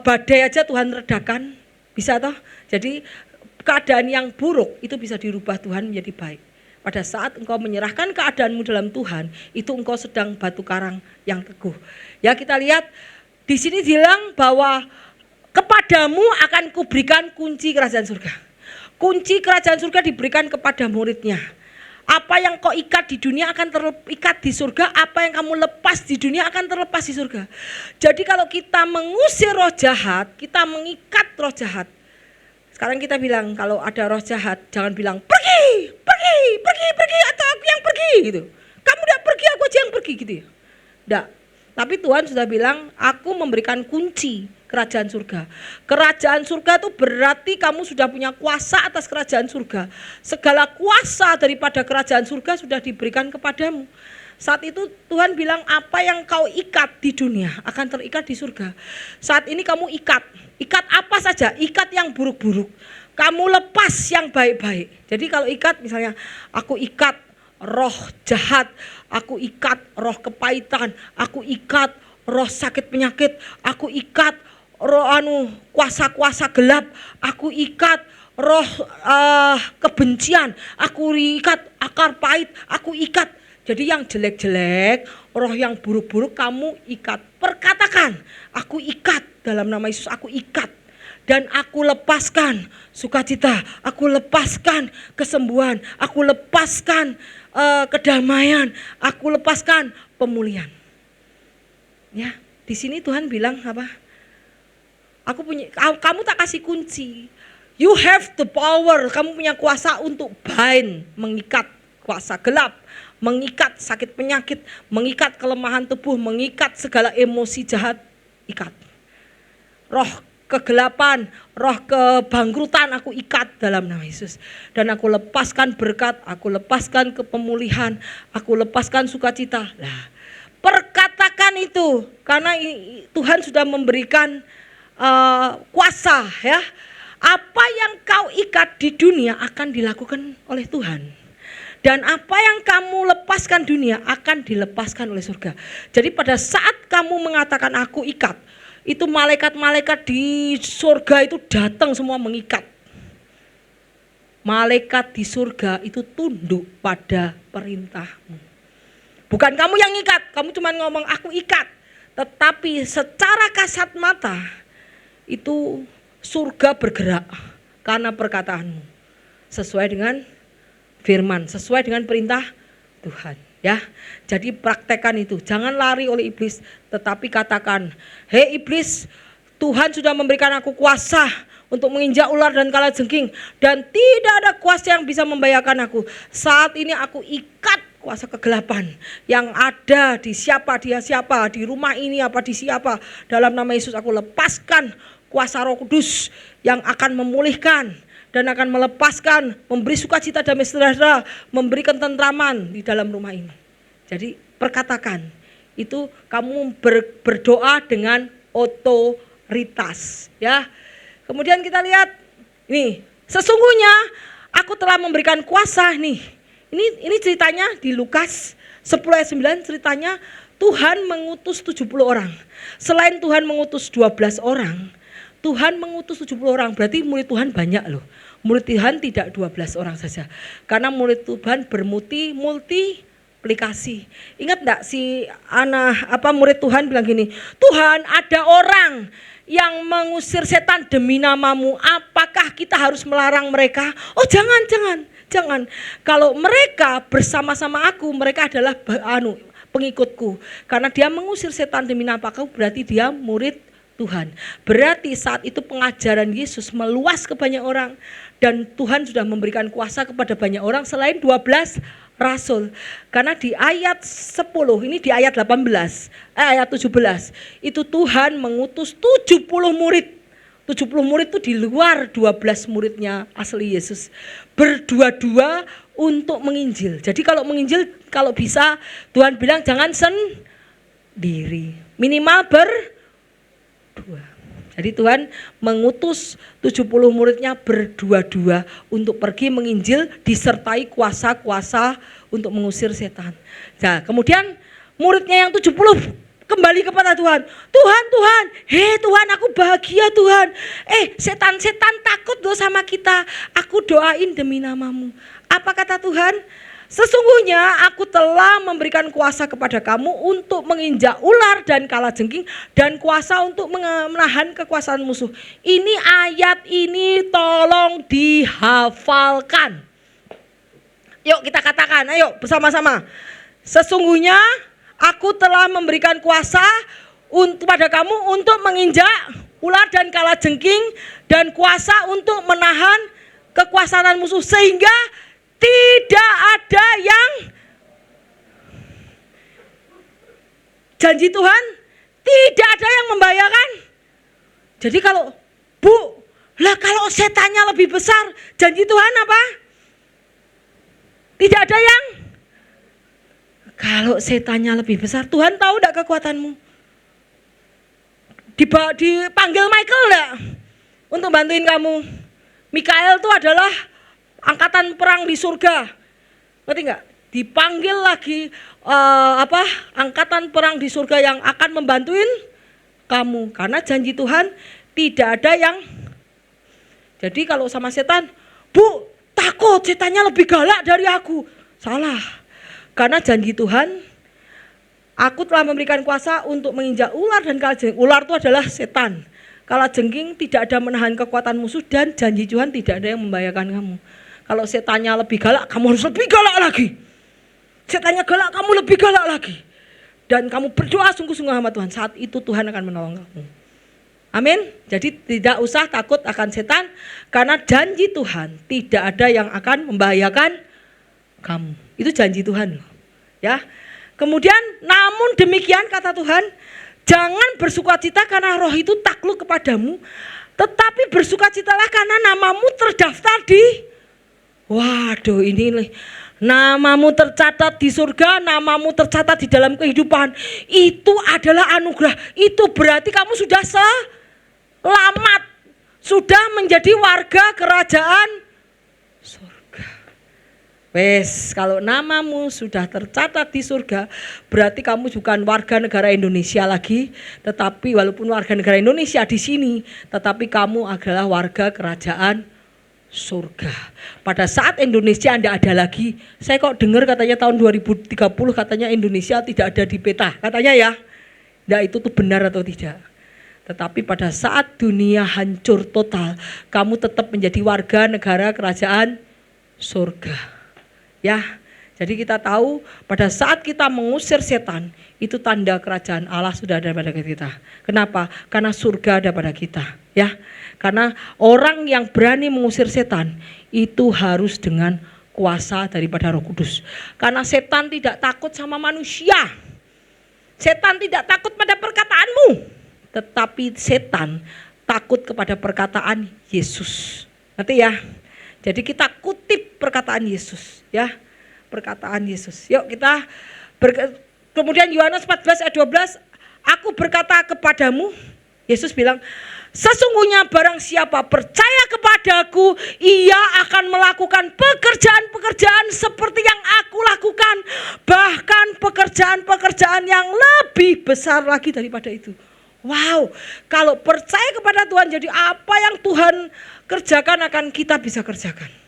badai aja Tuhan redakan, bisa toh? Jadi keadaan yang buruk itu bisa dirubah Tuhan menjadi baik. Pada saat engkau menyerahkan keadaanmu dalam Tuhan, itu engkau sedang batu karang yang teguh. Ya, kita lihat di sini bilang bahwa kepadamu akan kuberikan kunci kerajaan surga. Kunci kerajaan surga diberikan kepada muridnya. Apa yang kau ikat di dunia akan terikat di surga. Apa yang kamu lepas di dunia akan terlepas di surga. Jadi kalau kita mengusir roh jahat, kita mengikat roh jahat. Sekarang kita bilang kalau ada roh jahat, jangan bilang pergi, atau aku yang pergi gitu. Kamu udah pergi, aku aja yang pergi gitu ya. Enggak. Tapi Tuhan sudah bilang, aku memberikan kunci kerajaan surga. Kerajaan surga itu berarti kamu sudah punya kuasa atas kerajaan surga. Segala kuasa daripada kerajaan surga sudah diberikan kepadamu. Saat itu Tuhan bilang, apa yang kau ikat di dunia akan terikat di surga. Saat ini kamu ikat apa saja, ikat yang buruk-buruk. Kamu lepas yang baik-baik. Jadi kalau ikat misalnya, aku ikat roh jahat, aku ikat roh kepahitan, aku ikat roh sakit penyakit, aku ikat roh kuasa-kuasa gelap, aku ikat roh kebencian, aku ikat akar pahit, aku ikat. Jadi yang jelek-jelek, roh yang buruk-buruk kamu ikat. Perkatakan, aku ikat dalam nama Yesus, aku ikat. Dan aku lepaskan sukacita, aku lepaskan kesembuhan, aku lepaskan kedamaian, aku lepaskan pemulihan. Ya, di sini Tuhan bilang apa? Kamu tak kasih kunci. You have the power, kamu punya kuasa untuk bind, mengikat kuasa gelap, mengikat sakit penyakit, mengikat kelemahan tubuh, mengikat segala emosi jahat, ikat. Roh kegelapan, roh kebangkrutan aku ikat dalam nama Yesus. Dan aku lepaskan berkat, aku lepaskan kepemulihan, aku lepaskan sukacita. Nah, perkatakan itu karena Tuhan sudah memberikan kuasa ya. Apa yang kau ikat di dunia akan dilakukan oleh Tuhan. Dan apa yang kamu lepaskan dunia akan dilepaskan oleh surga. Jadi pada saat kamu mengatakan aku ikat, itu malaikat-malaikat di surga itu datang semua mengikat. Malaikat di surga itu tunduk pada perintahmu. Bukan kamu yang ikat, kamu cuma ngomong aku ikat. Tetapi secara kasat mata itu surga bergerak karena perkataanmu. Sesuai dengan firman, sesuai dengan perintah Tuhan. Ya, jadi praktekkan itu. Jangan lari oleh iblis, tetapi katakan, hei iblis, Tuhan sudah memberikan aku kuasa untuk menginjak ular dan kalajengking, dan tidak ada kuasa yang bisa membahayakan aku. Saat ini aku ikat kuasa kegelapan yang ada di siapa dia siapa, di rumah ini apa di siapa. Dalam nama Yesus aku lepaskan kuasa Roh Kudus yang akan memulihkan dan akan melepaskan, memberi sukacita, damai sejahtera, memberi ketentraman di dalam rumah ini. Jadi perkatakan, itu kamu berdoa dengan otoritas, ya. Kemudian kita lihat, nih, sesungguhnya aku telah memberikan kuasa nih. Ini ceritanya di Lukas 10 ayat 9, ceritanya Tuhan mengutus 70 orang. Selain Tuhan mengutus 12 orang, Tuhan mengutus 70 orang, berarti murid Tuhan banyak loh. Murid Tuhan tidak 12 orang saja. Karena murid Tuhan multiplikasi. Ingat enggak si murid Tuhan bilang gini, Tuhan ada orang yang mengusir setan demi namamu, apakah kita harus melarang mereka? Oh jangan. Kalau mereka bersama-sama aku, mereka adalah pengikutku. Karena dia mengusir setan demi namaku, berarti dia murid Tuhan. Berarti saat itu pengajaran Yesus meluas ke banyak orang, dan Tuhan sudah memberikan kuasa kepada banyak orang selain 12 rasul. Karena di ayat 10, ini di ayat 17, itu Tuhan mengutus 70 murid. 70 murid itu di luar 12 muridnya asli Yesus. Berdua-dua untuk menginjil. Jadi kalau menginjil, kalau bisa Tuhan bilang jangan sendiri. Minimal berdua. Jadi Tuhan mengutus 70 muridnya berdua-dua untuk pergi menginjil disertai kuasa-kuasa untuk mengusir setan. Nah, kemudian muridnya yang 70 kembali kepada Tuhan. Tuhan, hei Tuhan, aku bahagia Tuhan. Setan-setan takut loh sama kita. Aku doain demi namamu. Apa kata Tuhan? Sesungguhnya aku telah memberikan kuasa kepada kamu untuk menginjak ular dan kalajengking, dan kuasa untuk menahan kekuasaan musuh. Ini ayat ini tolong dihafalkan. Yuk kita katakan, ayo bersama-sama. Sesungguhnya aku telah memberikan kuasa pada kamu untuk menginjak ular dan kalajengking, dan kuasa untuk menahan kekuasaan musuh, sehingga tidak ada yang janji Tuhan, tidak ada yang membahayakan. Jadi kalau kalau setannya lebih besar, janji Tuhan apa? Tidak ada yang. Kalau setannya lebih besar, Tuhan tahu enggak kekuatanmu? Dipanggil Michael enggak untuk bantuin kamu? Mikael itu adalah angkatan perang di surga, ngerti nggak? Dipanggil lagi angkatan perang di surga yang akan membantuin kamu, karena janji Tuhan tidak ada yang. Jadi kalau sama setan, takut setannya lebih galak dari aku, salah. Karena janji Tuhan, aku telah memberikan kuasa untuk menginjak ular dan kalajengking. Ular itu adalah setan, kalajengking tidak ada menahan kekuatan musuh, dan janji Tuhan tidak ada yang membahayakan kamu. Kalau setannya lebih galak, kamu harus lebih galak lagi. Setannya galak, kamu lebih galak lagi. Dan kamu berdoa sungguh-sungguh sama Tuhan. Saat itu Tuhan akan menolong kamu. Amin. Jadi tidak usah takut akan setan, karena janji Tuhan tidak ada yang akan membahayakan kamu. Itu janji Tuhan. Ya. Kemudian namun demikian kata Tuhan, jangan bersukacita karena roh itu takluk kepadamu, tetapi bersukacitalah karena namamu terdaftar di. Waduh, ini namamu tercatat di surga, namamu tercatat di dalam kehidupan. Itu adalah anugerah. Itu berarti kamu sudah selamat, sudah menjadi warga kerajaan surga. Wes, kalau namamu sudah tercatat di surga, berarti kamu bukan warga negara Indonesia lagi, tetapi walaupun warga negara Indonesia di sini, tetapi kamu adalah warga kerajaan surga. Pada saat Indonesia tidak ada lagi, saya kok dengar katanya tahun 2030 katanya Indonesia tidak ada di peta, katanya ya. Nah itu tuh benar atau tidak? Tetapi pada saat dunia hancur total, kamu tetap menjadi warga negara kerajaan surga. Ya, Jadi kita tahu pada saat kita mengusir setan, itu tanda kerajaan Allah sudah ada pada kita. Kenapa? Karena surga ada pada kita, ya. Karena orang yang berani mengusir setan itu harus dengan kuasa daripada Roh Kudus. Karena setan tidak takut sama manusia. Setan tidak takut pada perkataanmu, tetapi setan takut kepada perkataan Yesus. Ngerti ya? Jadi kita kutip perkataan Yesus, ya. Perkataan Yesus. Yuk kita kemudian Yohanes 14 ayat 12, aku berkata kepadamu, Yesus bilang, sesungguhnya barang siapa percaya kepadaku, ia akan melakukan pekerjaan-pekerjaan seperti yang aku lakukan, bahkan pekerjaan-pekerjaan yang lebih besar lagi daripada itu. Wow, kalau percaya kepada Tuhan, jadi apa yang Tuhan kerjakan akan kita bisa kerjakan.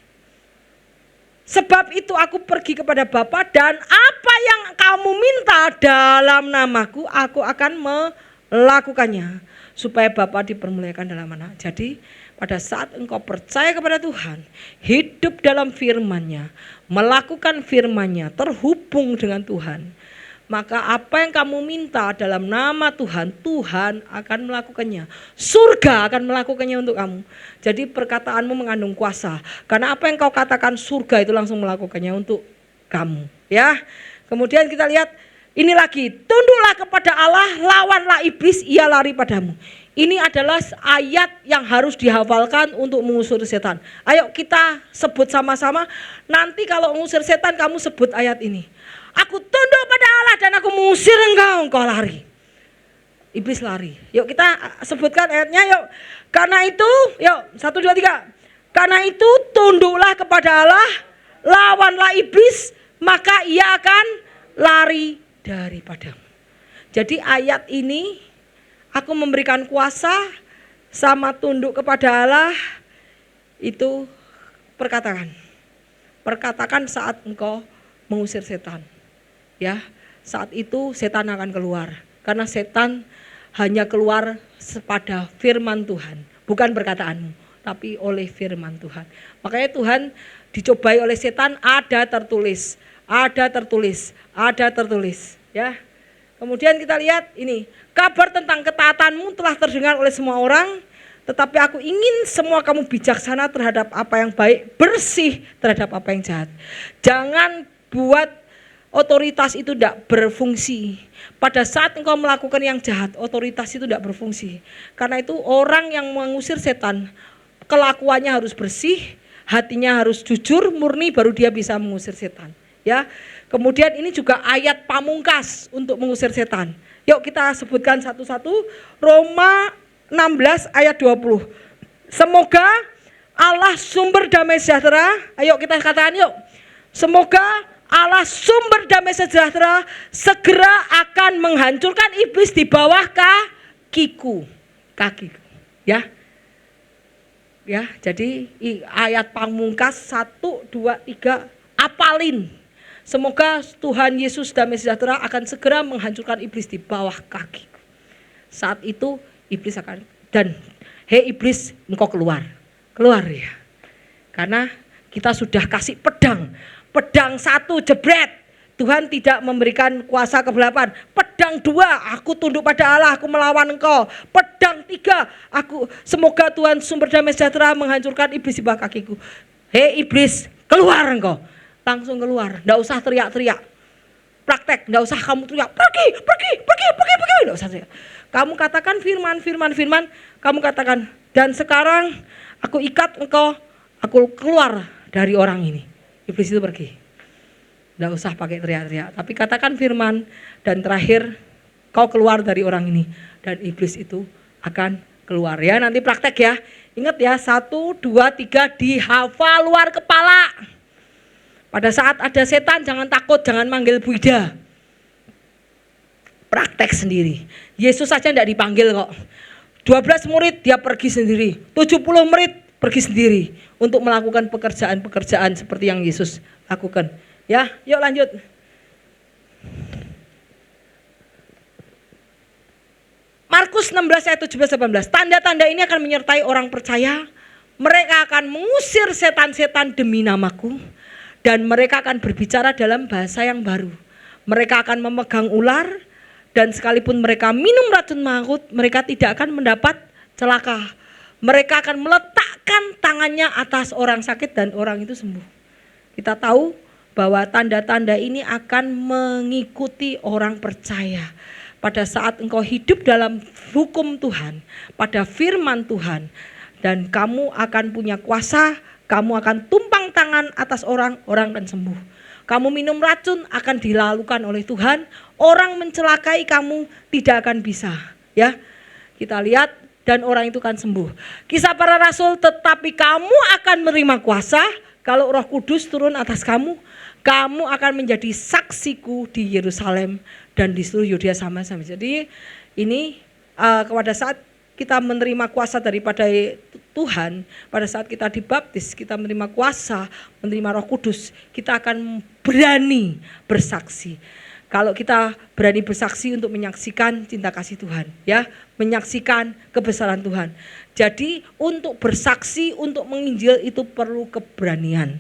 Sebab itu aku pergi kepada Bapa, dan apa yang kamu minta dalam namaku, aku akan melakukannya, supaya Bapa dipermuliakan dalam Anak. Jadi pada saat engkau percaya kepada Tuhan, hidup dalam firman-Nya, melakukan firman-Nya, terhubung dengan Tuhan, maka apa yang kamu minta dalam nama Tuhan, Tuhan akan melakukannya. Surga akan melakukannya untuk kamu. Jadi perkataanmu mengandung kuasa. Karena apa yang kau katakan, surga itu langsung melakukannya untuk kamu. Ya. Kemudian kita lihat ini lagi, tunduklah kepada Allah, lawanlah iblis, ia lari padamu. Ini adalah ayat yang harus dihafalkan untuk mengusir setan. Ayo kita sebut sama-sama. Nanti kalau mengusir setan kamu sebut ayat ini. Aku tunduk pada Allah dan aku mengusir engkau lari. Iblis lari. Yuk kita sebutkan ayatnya yuk. Karena itu, yuk 1, 2, 3. Karena itu tunduklah kepada Allah, lawanlah iblis, maka ia akan lari daripadamu. Jadi ayat ini aku memberikan kuasa sama tunduk kepada Allah, itu perkatakan. Perkatakan saat engkau mengusir setan. Ya, saat itu setan akan keluar. Karena setan hanya keluar pada firman Tuhan, bukan perkataanmu, tapi oleh firman Tuhan. Makanya Tuhan dicobai oleh setan, ada tertulis, ada tertulis, ada tertulis, ya. Kemudian kita lihat ini, kabar tentang ketaatanmu telah terdengar oleh semua orang, tetapi aku ingin semua kamu bijaksana terhadap apa yang baik, bersih terhadap apa yang jahat. Jangan buat otoritas itu tidak berfungsi. Pada saat engkau melakukan yang jahat, otoritas itu tidak berfungsi. Karena itu orang yang mengusir setan, kelakuannya harus bersih, hatinya harus jujur, murni, baru dia bisa mengusir setan. Ya. Kemudian ini juga ayat pamungkas untuk mengusir setan. Yuk kita sebutkan satu-satu. Roma 16 ayat 20. Semoga Allah sumber damai sejahtera, ayo kita katakan yuk. Semoga Allah sumber damai sejahtera segera akan menghancurkan iblis di bawah kakiku. Ya. Ya, jadi ayat pamungkas 1, 2, 3 apalin. Semoga Tuhan Yesus damai sejahtera akan segera menghancurkan iblis di bawah kaki. Saat itu iblis akan, dan hei iblis, engkau keluar. Keluar ya. Karena kita sudah kasih pedang. Pedang 1 jebret. Tuhan tidak memberikan kuasa kebelapan. Pedang 2, aku tunduk pada Allah, aku melawan engkau. Pedang 3, aku semoga Tuhan sumber damai sejahtera menghancurkan iblis di bawah kakiku. Hei iblis, keluar engkau. Langsung keluar, enggak usah teriak-teriak. Praktek, enggak usah kamu teriak, pergi, enggak usah teriak. Kamu katakan firman, kamu katakan, dan sekarang aku ikat engkau, aku keluar dari orang ini. Iblis itu pergi. Enggak usah pakai teriak-teriak, tapi katakan firman, dan terakhir kau keluar dari orang ini, dan iblis itu akan keluar. Ya, nanti praktek ya. Ingat ya, 1, 2, 3 dihafal luar kepala. Pada saat ada setan jangan takut, jangan manggil Bu Ida. Praktek sendiri. Yesus saja tidak dipanggil kok. 12 murid dia pergi sendiri. 70 murid pergi sendiri untuk melakukan pekerjaan-pekerjaan seperti yang Yesus lakukan. Ya, yuk lanjut. Markus 16 ayat 17-18. Tanda-tanda ini akan menyertai orang percaya. Mereka akan mengusir setan-setan demi namaku. dan mereka akan berbicara dalam bahasa yang baru. Mereka akan memegang ular, dan sekalipun mereka minum racun maut, mereka tidak akan mendapat celaka. Mereka akan meletakkan tangannya atas orang sakit dan orang itu sembuh. Kita tahu bahwa tanda-tanda ini akan mengikuti orang percaya. Pada saat engkau hidup dalam hukum Tuhan, pada firman Tuhan, dan kamu akan punya kuasa, kamu akan tumpang tangan atas orang akan sembuh. Kamu minum racun akan dilalukan oleh Tuhan, orang mencelakai kamu tidak akan bisa. Ya, kita lihat, dan orang itu akan sembuh. Kisah Para Rasul, tetapi kamu akan menerima kuasa kalau Roh Kudus turun atas kamu. Kamu akan menjadi saksiku di Yerusalem dan di seluruh Yudea sampai. Jadi ini pada saat kita menerima kuasa daripada Tuhan, pada saat kita dibaptis, kita menerima kuasa, menerima Roh Kudus, kita akan berani bersaksi. Kalau kita berani bersaksi untuk menyaksikan cinta kasih Tuhan, ya, menyaksikan kebesaran Tuhan. Jadi untuk bersaksi, untuk menginjil itu perlu keberanian.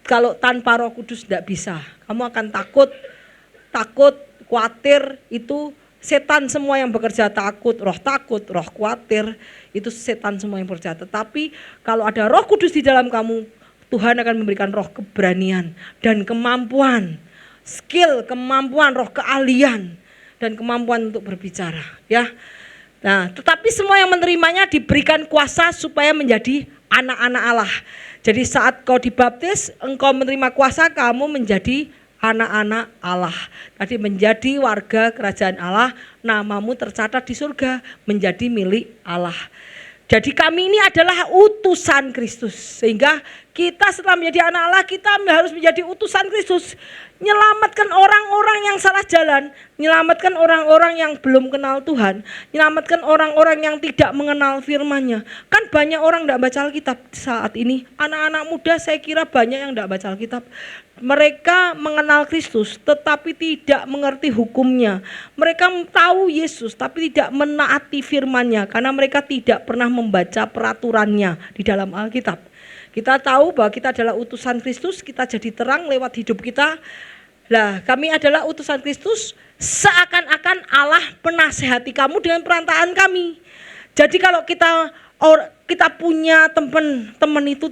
Kalau tanpa Roh Kudus tidak bisa. Kamu akan takut, khawatir, itu setan semua yang bekerja. Takut, roh khawatir, itu setan semua yang bekerja. Tetapi kalau ada Roh Kudus di dalam kamu, Tuhan akan memberikan roh keberanian dan kemampuan, skill, kemampuan, roh keahlian dan kemampuan untuk berbicara, ya. Nah, tetapi semua yang menerimanya diberikan kuasa supaya menjadi anak-anak Allah. Jadi saat kau dibaptis, engkau menerima kuasa, kamu menjadi anak-anak Allah. Tadi menjadi warga kerajaan Allah, namamu tercatat di surga, menjadi milik Allah. Jadi kami ini adalah utusan Kristus. Sehingga kita setelah menjadi anak Allah, kita harus menjadi utusan Kristus. Menyelamatkan orang-orang yang salah jalan, menyelamatkan orang-orang yang belum kenal Tuhan, menyelamatkan orang-orang yang tidak mengenal firman-Nya. Kan banyak orang tidak baca Alkitab saat ini. Anak-anak muda saya kira banyak yang tidak baca Alkitab. Mereka mengenal Kristus tetapi tidak mengerti hukumnya. Mereka tahu Yesus tapi tidak menaati firman-Nya karena mereka tidak pernah membaca peraturannya di dalam Alkitab. Kita tahu bahwa kita adalah utusan Kristus, kita jadi terang lewat hidup kita. Nah, kami adalah utusan Kristus, seakan-akan Allah menasehati kamu dengan perantaraan kami. Jadi kalau kita punya teman itu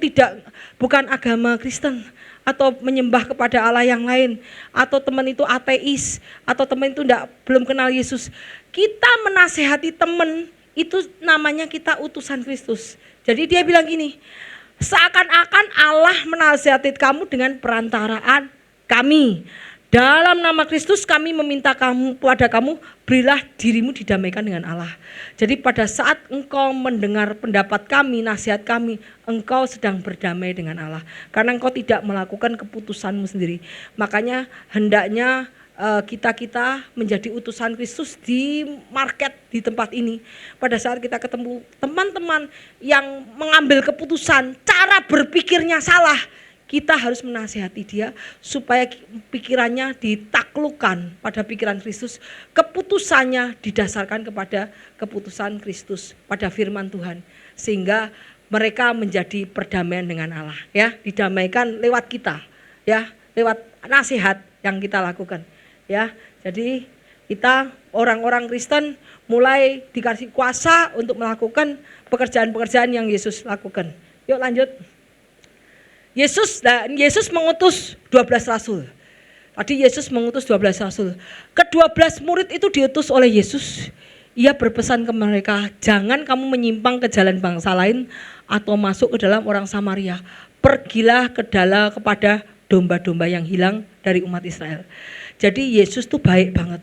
bukan agama Kristen, atau menyembah kepada Allah yang lain, atau teman itu ateis, atau teman itu belum kenal Yesus, kita menasehati teman itu namanya kita utusan Kristus. Jadi dia bilang gini, seakan-akan Allah menasihati kamu dengan perantaraan kami. Dalam nama Kristus kami meminta pada kamu, berilah dirimu didamaikan dengan Allah. Jadi pada saat engkau mendengar pendapat kami, nasihat kami, engkau sedang berdamai dengan Allah. Karena engkau tidak melakukan keputusanmu sendiri. Makanya hendaknya kita menjadi utusan Kristus di market, di tempat ini. Pada saat kita ketemu teman-teman yang mengambil keputusan, cara berpikirnya salah, kita harus menasihati dia supaya pikirannya ditaklukkan pada pikiran Kristus, keputusannya didasarkan kepada keputusan Kristus, pada firman Tuhan, sehingga mereka menjadi perdamaian dengan Allah, ya, didamaikan lewat kita, ya, lewat nasihat yang kita lakukan, ya. Jadi kita orang-orang Kristen mulai dikasih kuasa untuk melakukan pekerjaan-pekerjaan yang Yesus lakukan. Yuk lanjut. Yesus mengutus 12 rasul. Tadi Yesus mengutus 12 rasul. Ke-12 murid itu diutus oleh Yesus. Ia berpesan ke mereka, jangan kamu menyimpang ke jalan bangsa lain atau masuk ke dalam orang Samaria. Pergilah kepada domba-domba yang hilang dari umat Israel. Jadi Yesus tuh baik banget.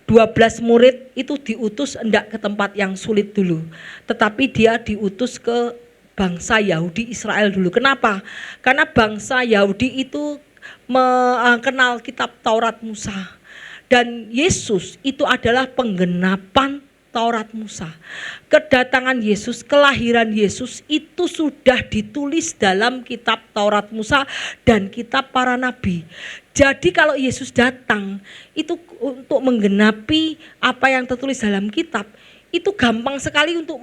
12 murid itu diutus hendak ke tempat yang sulit dulu. Tetapi dia diutus ke bangsa Yahudi Israel dulu. Kenapa? Karena bangsa Yahudi itu mengenal kitab Taurat Musa. Dan Yesus itu adalah penggenapan Taurat Musa. Kedatangan Yesus, kelahiran Yesus itu sudah ditulis dalam kitab Taurat Musa dan kitab para nabi. Jadi kalau Yesus datang itu untuk menggenapi apa yang tertulis dalam kitab, itu gampang sekali untuk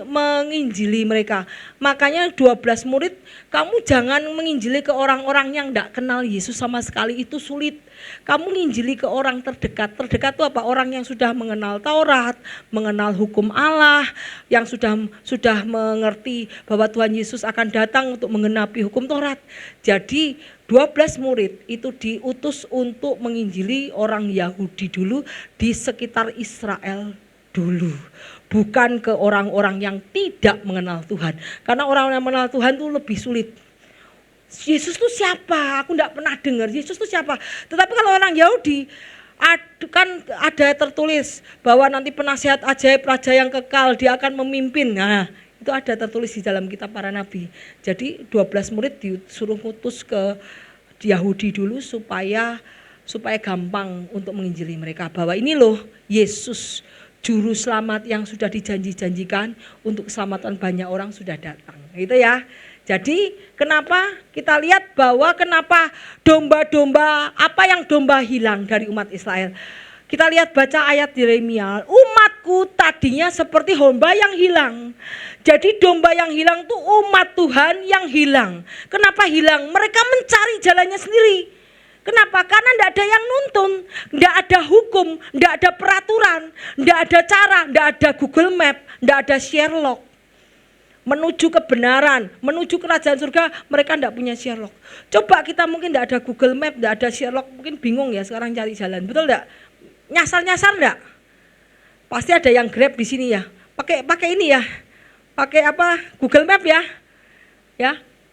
menginjili mereka. Makanya 12 murid, kamu jangan menginjili ke orang-orang yang tidak kenal Yesus sama sekali, itu sulit. Kamu menginjili ke orang terdekat. Terdekat itu apa? Orang yang sudah mengenal Taurat, mengenal hukum Allah, yang sudah mengerti bahwa Tuhan Yesus akan datang untuk menggenapi hukum Taurat. Jadi 12 murid itu diutus untuk menginjili orang Yahudi dulu di sekitar Israel dulu, bukan ke orang-orang yang tidak mengenal Tuhan. Karena orang yang mengenal Tuhan itu lebih sulit. Yesus itu siapa? Aku tidak pernah dengar Yesus itu siapa. Tetapi kalau orang Yahudi, kan ada tertulis bahwa nanti penasihat ajaib, raja yang kekal, dia akan memimpin. Nah, itu ada tertulis di dalam kitab para nabi. Jadi 12 murid disuruh ngutus ke Yahudi dulu supaya gampang untuk menginjili mereka bahwa ini loh Yesus, juru selamat yang sudah dijanji-janjikan untuk keselamatan banyak orang sudah datang. Gitu ya. Jadi kenapa kita lihat bahwa kenapa domba-domba, apa yang domba hilang dari umat Israel. Kita lihat baca ayat Yeremia, umatku tadinya seperti domba yang hilang. Jadi domba yang hilang itu umat Tuhan yang hilang. Kenapa hilang? Mereka mencari jalannya sendiri. Kenapa? Karena tidak ada yang nuntun, tidak ada hukum, tidak ada peraturan, tidak ada cara, tidak ada Google Map, tidak ada Sherlock. Menuju kebenaran, menuju kerajaan surga, mereka tidak punya Sherlock. Coba kita mungkin tidak ada Google Map, tidak ada Sherlock, mungkin bingung ya sekarang cari jalan, betul tidak? Nyasar-nyasar tidak? Pasti ada yang Grab di sini ya. Pakai ini ya, pakai apa? Google Map ya,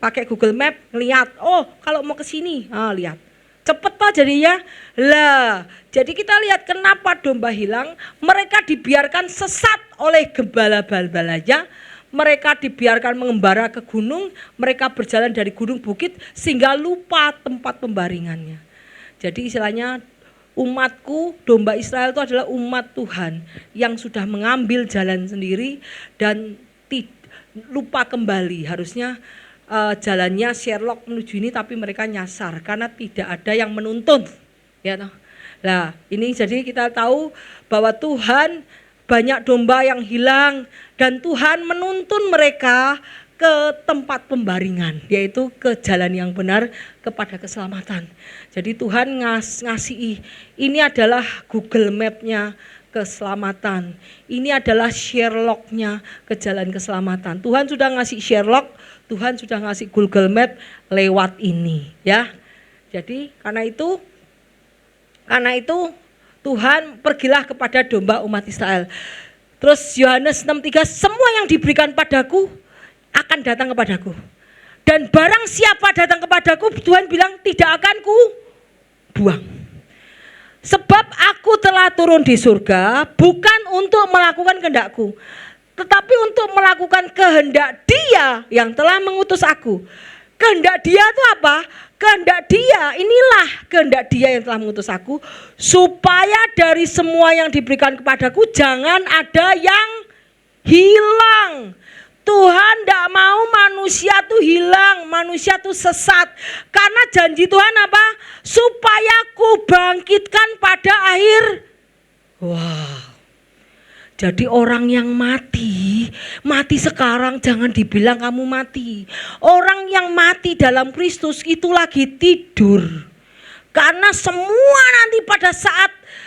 pakai Google Map, lihat. Oh, kalau mau ke sini, lihat. Cepet pak jadinya lah. Jadi kita lihat kenapa domba hilang. Mereka dibiarkan sesat oleh gembala-gembalanya. Mereka dibiarkan mengembara ke gunung. Mereka berjalan dari gunung bukit sehingga lupa tempat pembaringannya. Jadi istilahnya umatku, domba Israel itu adalah umat Tuhan yang sudah mengambil jalan sendiri dan lupa kembali. Harusnya jalannya Sherlock menuju ini, tapi mereka nyasar karena tidak ada yang menuntun. Ya toh. Nah, ini jadi kita tahu bahwa Tuhan banyak domba yang hilang dan Tuhan menuntun mereka ke tempat pembaringan, yaitu ke jalan yang benar kepada keselamatan. Jadi Tuhan ngasih ini adalah Google Map-nya keselamatan. Ini adalah Sherlock-nya ke jalan keselamatan. Tuhan sudah ngasih Sherlock, Tuhan sudah ngasih Google Map lewat ini, ya. Jadi karena itu Tuhan pergilah kepada domba umat Israel. Terus Yohanes 6:3, semua yang diberikan padaku akan datang kepadaku. Dan barang siapa datang kepadaku, Tuhan bilang tidak akan ku buang. Sebab aku telah turun di surga bukan untuk melakukan kehendakku, tetapi untuk melakukan kehendak Dia yang telah mengutus aku. Kehendak Dia itu apa? Kehendak Dia, inilah kehendak Dia yang telah mengutus aku, supaya dari semua yang diberikan kepadaku jangan ada yang hilang. Tuhan tidak mau manusia tuh hilang, manusia tuh sesat. Karena janji Tuhan apa? Supaya ku bangkitkan pada akhir. Wow. Jadi orang yang mati sekarang jangan dibilang kamu mati. Orang yang mati dalam Kristus itu lagi tidur. Karena semua nanti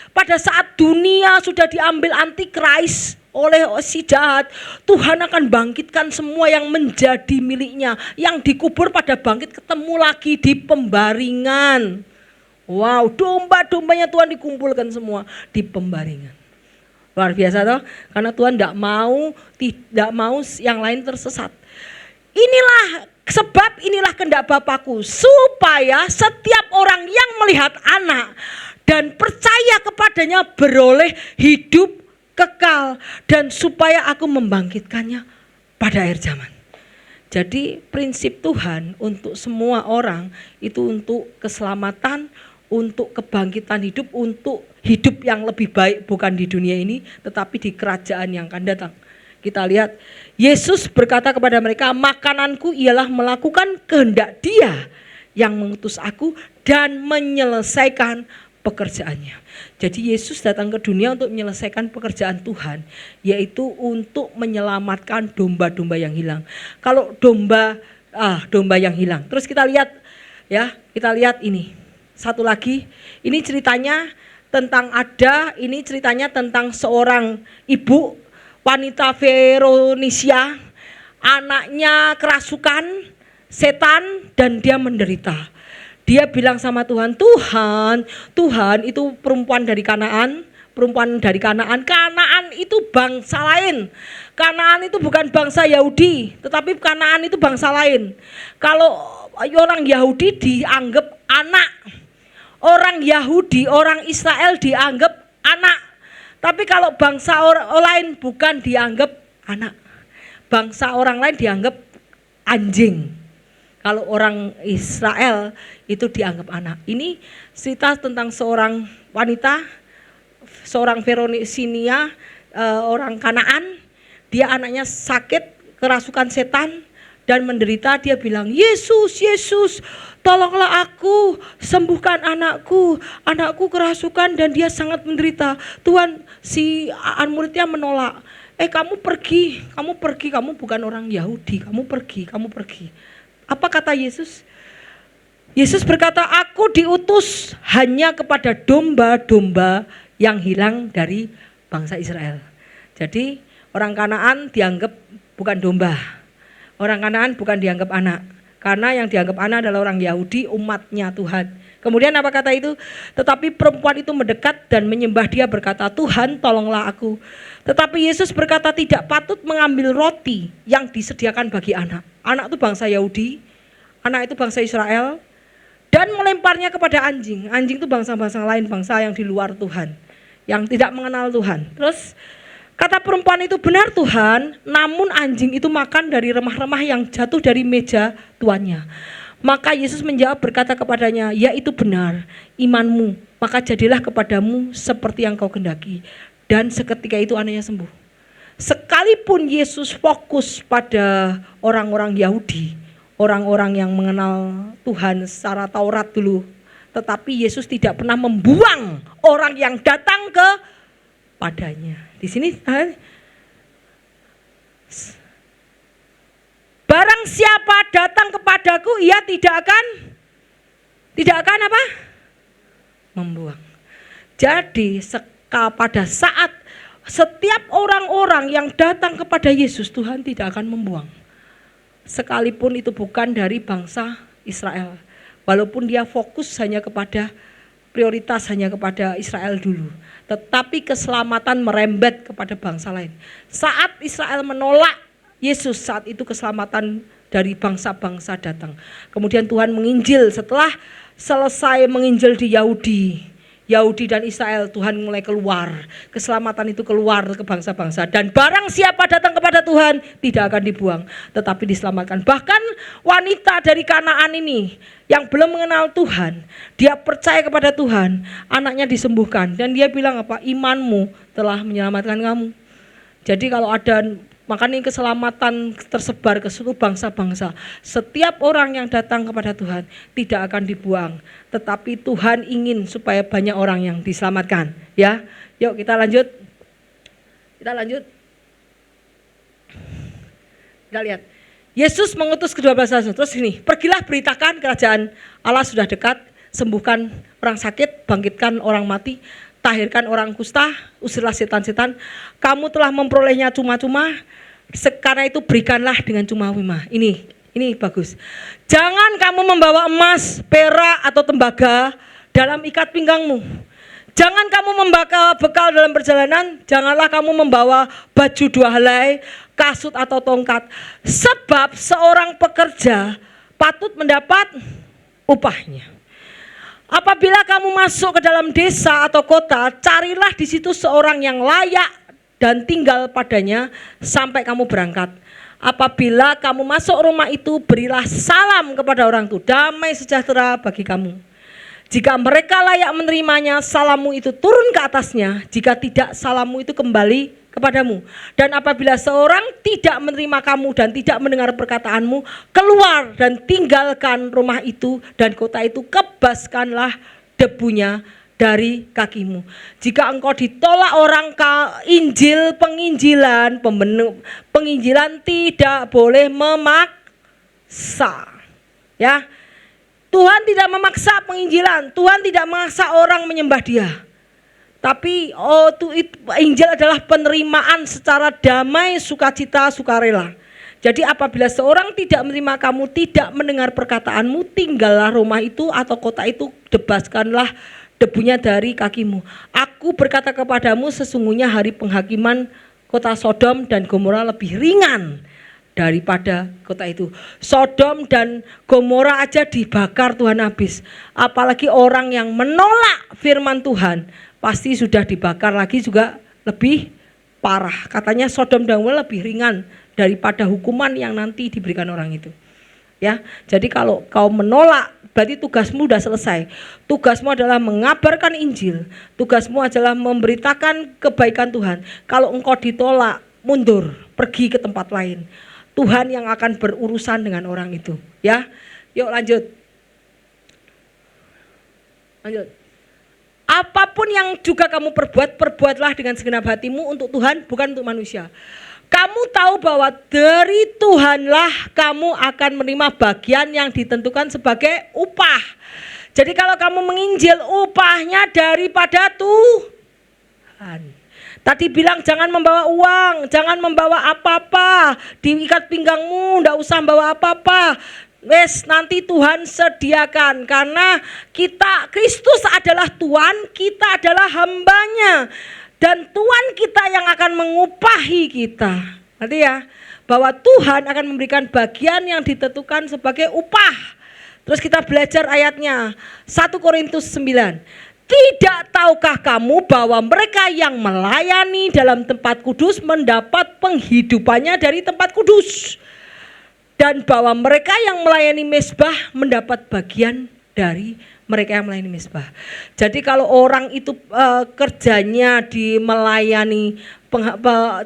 pada saat dunia sudah diambil antikris oleh si jahat, Tuhan akan bangkitkan semua yang menjadi miliknya. Yang dikubur pada bangkit ketemu lagi di pembaringan. Wow, domba-dombanya Tuhan dikumpulkan semua di pembaringan. Luar biasa toh, karena Tuhan tidak mau yang lain tersesat. Inilah kehendak Bapakku, supaya setiap orang yang melihat anak dan percaya kepadanya beroleh hidup kekal, dan supaya aku membangkitkannya pada akhir zaman. Jadi prinsip Tuhan untuk semua orang itu untuk keselamatan, untuk kebangkitan hidup, untuk hidup yang lebih baik, bukan di dunia ini tetapi di kerajaan yang akan datang. Kita lihat Yesus berkata kepada mereka, makananku ialah melakukan kehendak Dia yang mengutus aku dan menyelesaikan pekerjaannya. Jadi Yesus datang ke dunia untuk menyelesaikan pekerjaan Tuhan, yaitu untuk menyelamatkan domba-domba yang hilang. Kalau domba yang hilang. Terus kita lihat ini. Satu lagi, ini ceritanya tentang seorang ibu wanita Veronisia, anaknya kerasukan setan dan dia menderita. Dia bilang sama Tuhan, Tuhan itu perempuan dari Kanaan. Kanaan itu bangsa lain. Kanaan itu bukan bangsa Yahudi, tetapi Kanaan itu bangsa lain. Kalau orang Yahudi dianggap anak, orang Yahudi, orang Israel dianggap anak. Tapi kalau bangsa orang lain bukan dianggap anak. Bangsa orang lain dianggap anjing. Kalau orang Israel itu dianggap anak. Ini cerita tentang seorang wanita, seorang Veronisia, orang Kanaan. Dia anaknya sakit, kerasukan setan dan menderita. Dia bilang, Yesus, tolonglah aku, sembuhkan anakku kerasukan dan dia sangat menderita. Tuhan, si muridnya menolak. Kamu pergi, kamu bukan orang Yahudi, kamu pergi. Apa kata Yesus? Yesus berkata, aku diutus hanya kepada domba-domba yang hilang dari bangsa Israel. Jadi orang Kanaan dianggap bukan domba. Orang Kanaan bukan dianggap anak. Karena yang dianggap anak adalah orang Yahudi, umatnya Tuhan. Kemudian apa kata itu? Tetapi perempuan itu mendekat dan menyembah dia berkata, Tuhan tolonglah aku. Tetapi Yesus berkata tidak patut mengambil roti yang disediakan bagi anak. Anak itu bangsa Yahudi, anak itu bangsa Israel. Dan melemparnya kepada anjing. Anjing itu bangsa-bangsa lain, bangsa yang di luar Tuhan. Yang tidak mengenal Tuhan. Terus kata perempuan itu, benar Tuhan, namun anjing itu makan dari remah-remah yang jatuh dari meja tuannya. Maka Yesus menjawab berkata kepadanya, ya itu benar imanmu, maka jadilah kepadamu seperti yang kau kehendaki. Dan seketika itu anaknya sembuh. Sekalipun Yesus fokus pada orang-orang Yahudi, orang-orang yang mengenal Tuhan secara Taurat dulu, tetapi Yesus tidak pernah membuang orang yang datang kepadanya. Di sini barang siapa datang kepadaku, ia tidak akan apa? Membuang. Jadi pada saat setiap orang-orang yang datang kepada Yesus, Tuhan tidak akan membuang. Sekalipun itu bukan dari bangsa Israel. Walaupun dia fokus prioritas hanya kepada Israel dulu. Tetapi keselamatan merembet kepada bangsa lain. Saat Israel menolak Yesus, saat itu keselamatan dari bangsa-bangsa datang. Kemudian Tuhan menginjil, setelah selesai menginjil di Yahudi dan Israel, Tuhan mulai keluar. Keselamatan itu keluar ke bangsa-bangsa. Dan barang siapa datang kepada Tuhan tidak akan dibuang, tetapi diselamatkan. Bahkan wanita dari Kanaan ini yang belum mengenal Tuhan, dia percaya kepada Tuhan, anaknya disembuhkan. Dan dia bilang apa? Imanmu telah menyelamatkan kamu. Jadi kalau ada, makanya keselamatan tersebar ke seluruh bangsa-bangsa. Setiap orang yang datang kepada Tuhan tidak akan dibuang, tetapi Tuhan ingin supaya banyak orang yang diselamatkan. Ya, yuk kita lanjut. Kita lihat. Yesus mengutus ke-12 rasul. Terus ini, pergilah beritakan kerajaan Allah sudah dekat, sembuhkan orang sakit, bangkitkan orang mati, tahirkan orang kusta, usirlah setan-setan. Kamu telah memperolehnya cuma-cuma, karena itu berikanlah dengan cuma-cuma. Ini bagus. Jangan kamu membawa emas, perak atau tembaga dalam ikat pinggangmu. Jangan kamu membawa bekal dalam perjalanan. Janganlah kamu membawa baju 2 helai, kasut atau tongkat. Sebab seorang pekerja patut mendapat upahnya. Apabila kamu masuk ke dalam desa atau kota, carilah di situ seorang yang layak dan tinggal padanya sampai kamu berangkat. Apabila kamu masuk rumah itu, berilah salam kepada orang itu, damai sejahtera bagi kamu. Jika mereka layak menerimanya, salammu itu turun ke atasnya. Jika tidak, salammu itu kembali kepadamu. Dan apabila seorang tidak menerima kamu dan tidak mendengar perkataanmu, keluar dan tinggalkan rumah itu dan kota itu, kebaskanlah debunya dari kakimu. Jika engkau ditolak orang Injil, penginjilan tidak boleh memaksa. Ya. Tuhan tidak memaksa penginjilan, Tuhan tidak memaksa orang menyembah Dia. Tapi Injil adalah penerimaan secara damai, sukacita, sukarela. Jadi apabila seorang tidak menerima kamu, tidak mendengar perkataanmu, tinggallah rumah itu atau kota itu, debaskanlah debunya dari kakimu. Aku berkata kepadamu, sesungguhnya hari penghakiman kota Sodom dan Gomora lebih ringan daripada kota itu. Sodom dan Gomora aja dibakar Tuhan habis. Apalagi orang yang menolak firman Tuhan, pasti sudah dibakar lagi juga lebih parah. Katanya Sodom dan Gomora lebih ringan daripada hukuman yang nanti diberikan orang itu. Ya, jadi kalau kau menolak, berarti tugasmu sudah selesai. Tugasmu adalah mengabarkan Injil. Tugasmu adalah memberitakan kebaikan Tuhan. Kalau engkau ditolak, mundur, pergi ke tempat lain. Tuhan yang akan berurusan dengan orang itu. Ya, yuk lanjut. Lanjut. Apapun yang juga kamu perbuat, perbuatlah dengan segenap hatimu untuk Tuhan, bukan untuk manusia. Kamu tahu bahwa dari Tuhanlah kamu akan menerima bagian yang ditentukan sebagai upah. Jadi kalau kamu menginjil, upahnya daripada Tuhan. Tadi bilang jangan membawa uang, jangan membawa apa-apa, diikat pinggangmu, enggak usah membawa apa-apa. Wes nanti Tuhan sediakan, karena Kristus adalah Tuhan, kita adalah hambanya. Dan Tuhan kita yang akan mengupahi kita. Nanti ya, bahwa Tuhan akan memberikan bagian yang ditentukan sebagai upah. Terus kita belajar ayatnya, 1 Korintus 9. Tidak tahukah kamu bahwa mereka yang melayani dalam tempat kudus mendapat penghidupannya dari tempat kudus. Dan bahwa mereka yang melayani mezbah mendapat bagian dari mereka yang melayani mezbah. Jadi kalau orang itu kerjanya di melayani,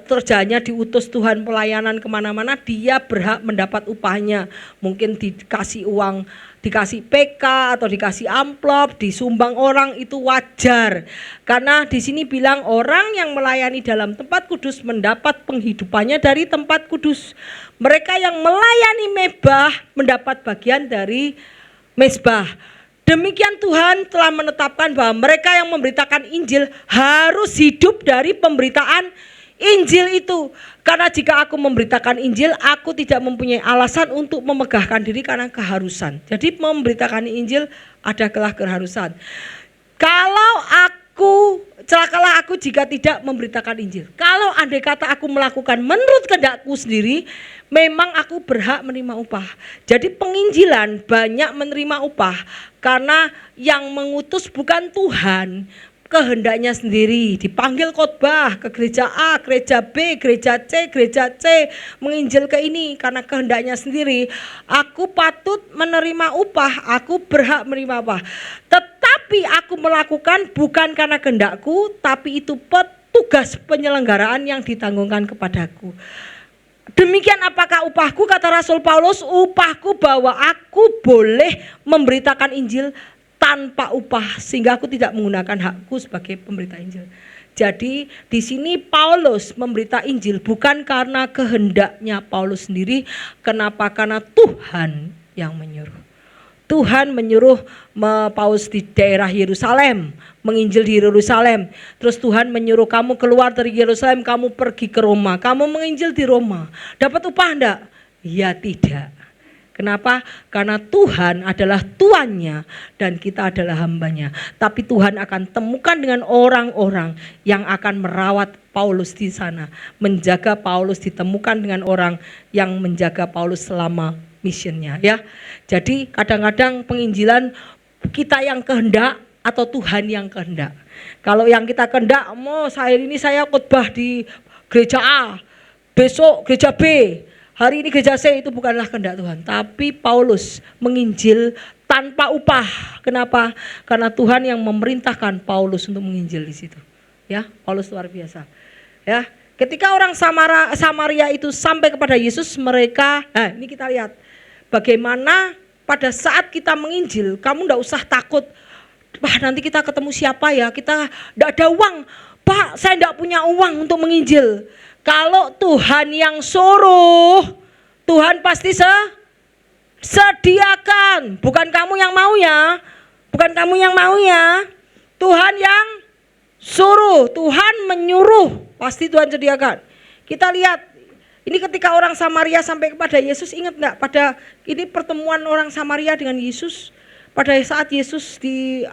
kerjanya diutus Tuhan pelayanan kemana-mana, dia berhak mendapat upahnya. Mungkin dikasih uang, dikasih PK atau dikasih amplop, disumbang orang, itu wajar. Karena di sini bilang orang yang melayani dalam tempat kudus mendapat penghidupannya dari tempat kudus. Mereka yang melayani mezbah mendapat bagian dari mezbah. Demikian Tuhan telah menetapkan bahwa mereka yang memberitakan Injil harus hidup dari pemberitaan Injil itu. Karena jika aku memberitakan Injil, aku tidak mempunyai alasan untuk memegahkan diri karena keharusan. Jadi memberitakan Injil adalah keharusan. Celakalah aku jika tidak memberitakan Injil. Kalau andai kata aku melakukan menurut kehendakku sendiri, memang aku berhak menerima upah. Jadi penginjilan banyak menerima upah karena yang mengutus bukan Tuhan, kehendaknya sendiri. Dipanggil khotbah ke gereja A, gereja B, gereja C, menginjil ke ini karena kehendaknya sendiri. Aku patut menerima upah, aku berhak menerima upah. Tetapi aku melakukan bukan karena kehendakku, tapi itu petugas penyelenggaraan yang ditanggungkan kepadaku. Demikian apakah upahku, kata Rasul Paulus, upahku bahwa aku boleh memberitakan Injil tanpa upah, sehingga aku tidak menggunakan hakku sebagai pemberita Injil. Jadi di sini Paulus memberita Injil bukan karena kehendaknya Paulus sendiri. Kenapa? Karena Tuhan yang menyuruh. Tuhan menyuruh Paulus di daerah Yerusalem, menginjil di Yerusalem. Terus Tuhan menyuruh kamu keluar dari Yerusalem, kamu pergi ke Roma, kamu menginjil di Roma. Dapat upah enggak? Ya tidak. Kenapa? Karena Tuhan adalah tuannya dan kita adalah hambanya. Tapi Tuhan akan temukan dengan orang-orang yang akan merawat Paulus di sana. Menjaga Paulus, ditemukan dengan orang yang menjaga Paulus selama misinya, ya. Jadi kadang-kadang penginjilan kita yang kehendak atau Tuhan yang kehendak. Kalau yang kita kehendak, hari ini saya khotbah di gereja A, besok gereja B, hari ini gereja C, itu bukanlah kehendak Tuhan. Tapi Paulus menginjil tanpa upah. Kenapa? Karena Tuhan yang memerintahkan Paulus untuk menginjil di situ. Ya, Paulus luar biasa. Ya, ketika orang Samaria itu sampai kepada Yesus, mereka, ini kita lihat bagaimana pada saat kita menginjil, kamu enggak usah takut Wah, nanti kita ketemu siapa ya? Kita enggak ada uang. Pak, saya enggak punya uang untuk menginjil. Kalau Tuhan yang suruh, Tuhan pasti sediakan. Bukan kamu yang mau ya. Bukan kamu yang mau ya. Tuhan yang suruh, Tuhan menyuruh, pasti Tuhan sediakan. Kita lihat, ini ketika orang Samaria sampai kepada Yesus, ingat enggak pada ini pertemuan orang Samaria dengan Yesus? Pada saat Yesus di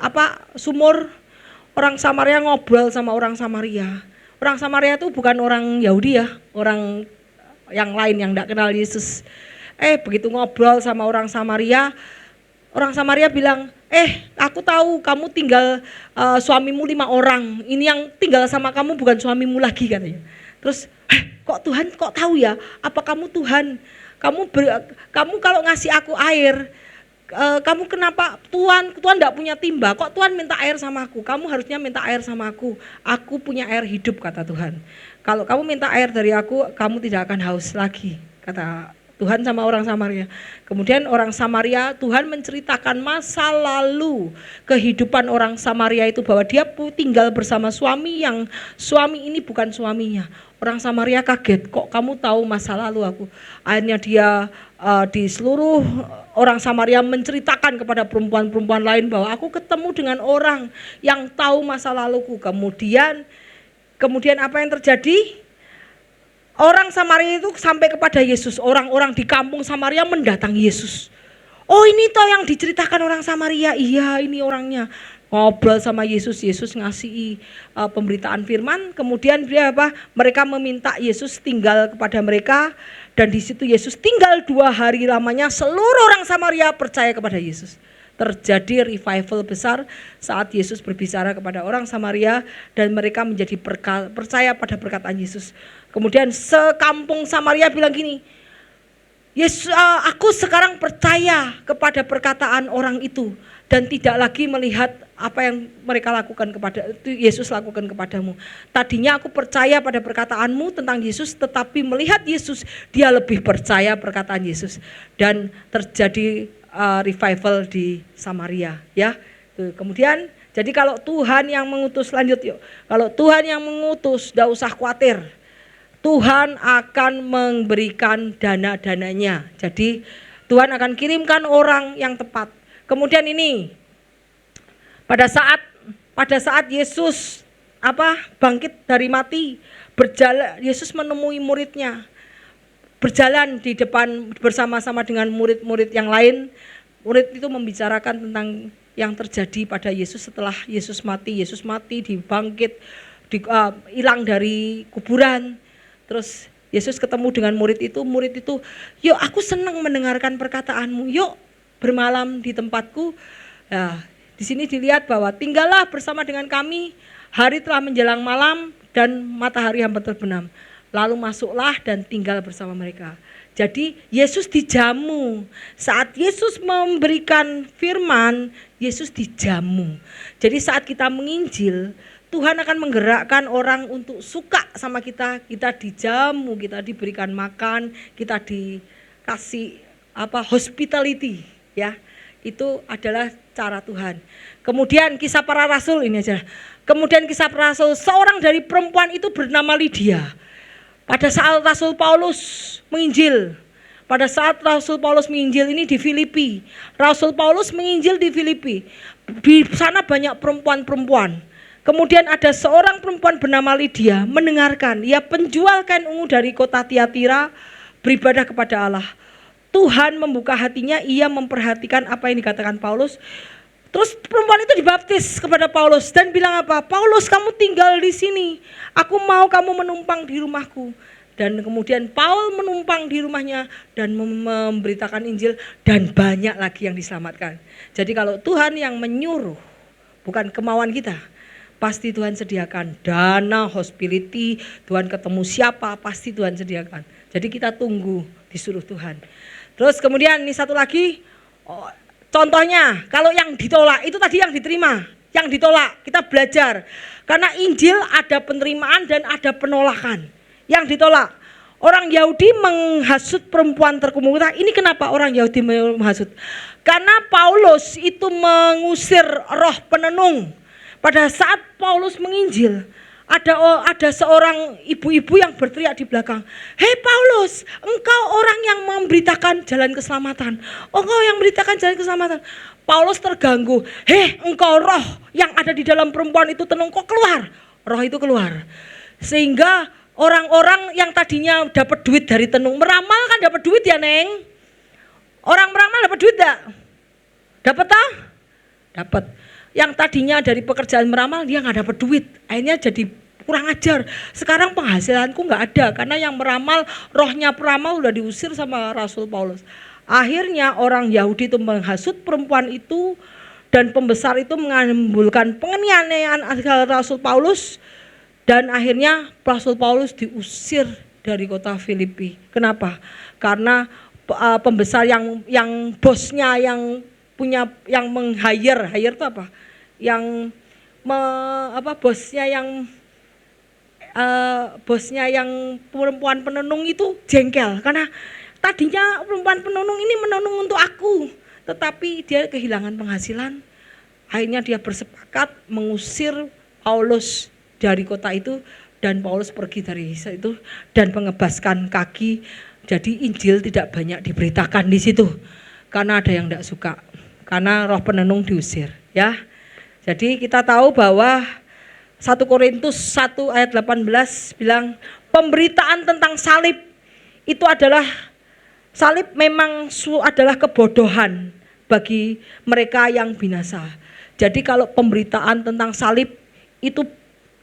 sumur, orang Samaria ngobrol sama orang Samaria. Orang Samaria itu bukan orang Yahudi ya, orang yang lain yang enggak kenal Yesus. Begitu ngobrol sama orang Samaria bilang, aku tahu kamu tinggal suamimu 5 orang. Ini yang tinggal sama kamu bukan suamimu lagi katanya. Terus, kok Tuhan kok tahu ya? Apa kamu Tuhan? Kamu kalau ngasih aku air, kamu kenapa Tuhan enggak punya timba? Kok Tuhan minta air sama aku? Kamu harusnya minta air sama aku. Aku punya air hidup kata Tuhan. Kalau kamu minta air dari aku, kamu tidak akan haus lagi kata Tuhan sama orang Samaria. Kemudian orang Samaria, Tuhan menceritakan masa lalu kehidupan orang Samaria itu, bahwa dia tinggal bersama suami yang suami ini bukan suaminya. Orang Samaria kaget, kok kamu tahu masa lalu aku? Akhirnya dia di seluruh orang Samaria menceritakan kepada perempuan-perempuan lain bahwa aku ketemu dengan orang yang tahu masa laluku. Kemudian apa yang terjadi? Orang Samaria itu sampai kepada Yesus. Orang-orang di kampung Samaria mendatangi Yesus. Oh, ini toh yang diceritakan orang Samaria. Iya, ini orangnya. Ngobrol sama Yesus, Yesus ngasih pemberitaan firman. Kemudian mereka meminta Yesus tinggal kepada mereka, dan di situ Yesus tinggal 2 hari lamanya. Seluruh orang Samaria percaya kepada Yesus. Terjadi revival besar saat Yesus berbicara kepada orang Samaria, dan mereka menjadi percaya pada perkataan Yesus. Kemudian sekampung Samaria bilang gini, Yesus, aku sekarang percaya kepada perkataan orang itu, dan tidak lagi melihat apa yang mereka lakukan Yesus lakukan kepadamu. Tadinya aku percaya pada perkataanmu tentang Yesus, tetapi melihat Yesus, dia lebih percaya perkataan Yesus, dan terjadi revival di Samaria ya. Kemudian jadi kalau Tuhan yang mengutus, lanjut yuk. Kalau Tuhan yang mengutus, enggak usah khawatir. Tuhan akan memberikan dana-dananya. Jadi Tuhan akan kirimkan orang yang tepat. Kemudian ini pada saat Yesus bangkit dari mati, berjalan Yesus menemui muridnya. Berjalan di depan bersama-sama dengan murid-murid yang lain. Murid itu membicarakan tentang yang terjadi pada Yesus setelah Yesus mati, dibangkit, hilang dari kuburan. Terus Yesus ketemu dengan murid itu, yuk aku senang mendengarkan perkataanmu, yuk bermalam di tempatku. Nah, di sini dilihat bahwa tinggallah bersama dengan kami, hari telah menjelang malam dan matahari hampir terbenam. Lalu masuklah dan tinggal bersama mereka. Jadi Yesus dijamu. Saat Yesus memberikan firman, Yesus dijamu. Jadi saat kita menginjil, Tuhan akan menggerakkan orang untuk suka sama kita. Kita dijamu, kita diberikan makan, kita dikasih hospitality ya. Itu adalah cara Tuhan. Kemudian kisah para rasul ini aja. Kemudian kisah para rasul, seorang dari perempuan itu bernama Lydia. Pada saat Rasul Paulus menginjil, ini di Filipi. Rasul Paulus menginjil di Filipi. Di sana banyak perempuan-perempuan. Kemudian ada seorang perempuan bernama Lydia mendengarkan. Ia penjual kain ungu dari kota Tiatira, beribadah kepada Allah. Tuhan membuka hatinya, ia memperhatikan apa yang dikatakan Paulus. Terus perempuan itu dibaptis kepada Paulus dan bilang apa? Paulus, kamu tinggal di sini. Aku mau kamu menumpang di rumahku. Dan kemudian Paul menumpang di rumahnya dan memberitakan Injil, dan banyak lagi yang diselamatkan. Jadi kalau Tuhan yang menyuruh, bukan kemauan kita, pasti Tuhan sediakan dana, hospitality. Tuhan ketemu siapa, pasti Tuhan sediakan. Jadi kita tunggu disuruh Tuhan. Terus kemudian ini satu lagi, contohnya, kalau yang ditolak itu tadi yang diterima, yang ditolak kita belajar. Karena Injil ada penerimaan dan ada penolakan. Yang ditolak, Orang Yahudi menghasut perempuan terkemuka. Ini kenapa orang Yahudi menghasut? Karena Paulus itu mengusir roh penenung. Pada saat Paulus menginjil, ada seorang ibu-ibu yang berteriak di belakang, "Hei Paulus, engkau orang yang memberitakan jalan keselamatan. Engkau yang memberitakan jalan keselamatan." Paulus terganggu. "Hei engkau roh yang ada di dalam perempuan itu tenung, kok keluar?" Roh itu keluar. Sehingga orang-orang yang tadinya dapat duit dari tenung, meramal kan dapat duit ya Neng? Orang meramal dapat duit enggak? Dapat tak? Dapat. Yang tadinya dari pekerjaan meramal dia nggak dapat duit, akhirnya jadi kurang ajar. Sekarang penghasilanku nggak ada karena yang meramal, rohnya peramal udah diusir sama Rasul Paulus. Akhirnya orang Yahudi itu menghasut perempuan itu dan pembesar itu menimbulkan penganiayaan Rasul Paulus dan akhirnya Rasul Paulus diusir dari kota Filipi. Kenapa? Karena pembesar yang bosnya yang punya yang meng-hire itu apa? Bosnya yang perempuan penenung itu jengkel karena tadinya perempuan penenung ini menenung untuk aku, tetapi dia kehilangan penghasilan. Akhirnya dia bersepakat mengusir Paulus dari kota itu dan Paulus pergi dari situ dan mengebaskan kaki. Jadi Injil tidak banyak diberitakan di situ karena ada yang tidak suka, karena roh penenung diusir, ya. Jadi kita tahu bahwa 1 Korintus 1 ayat 18 bilang pemberitaan tentang salib itu adalah salib memang adalah kebodohan bagi mereka yang binasa. Jadi kalau pemberitaan tentang salib itu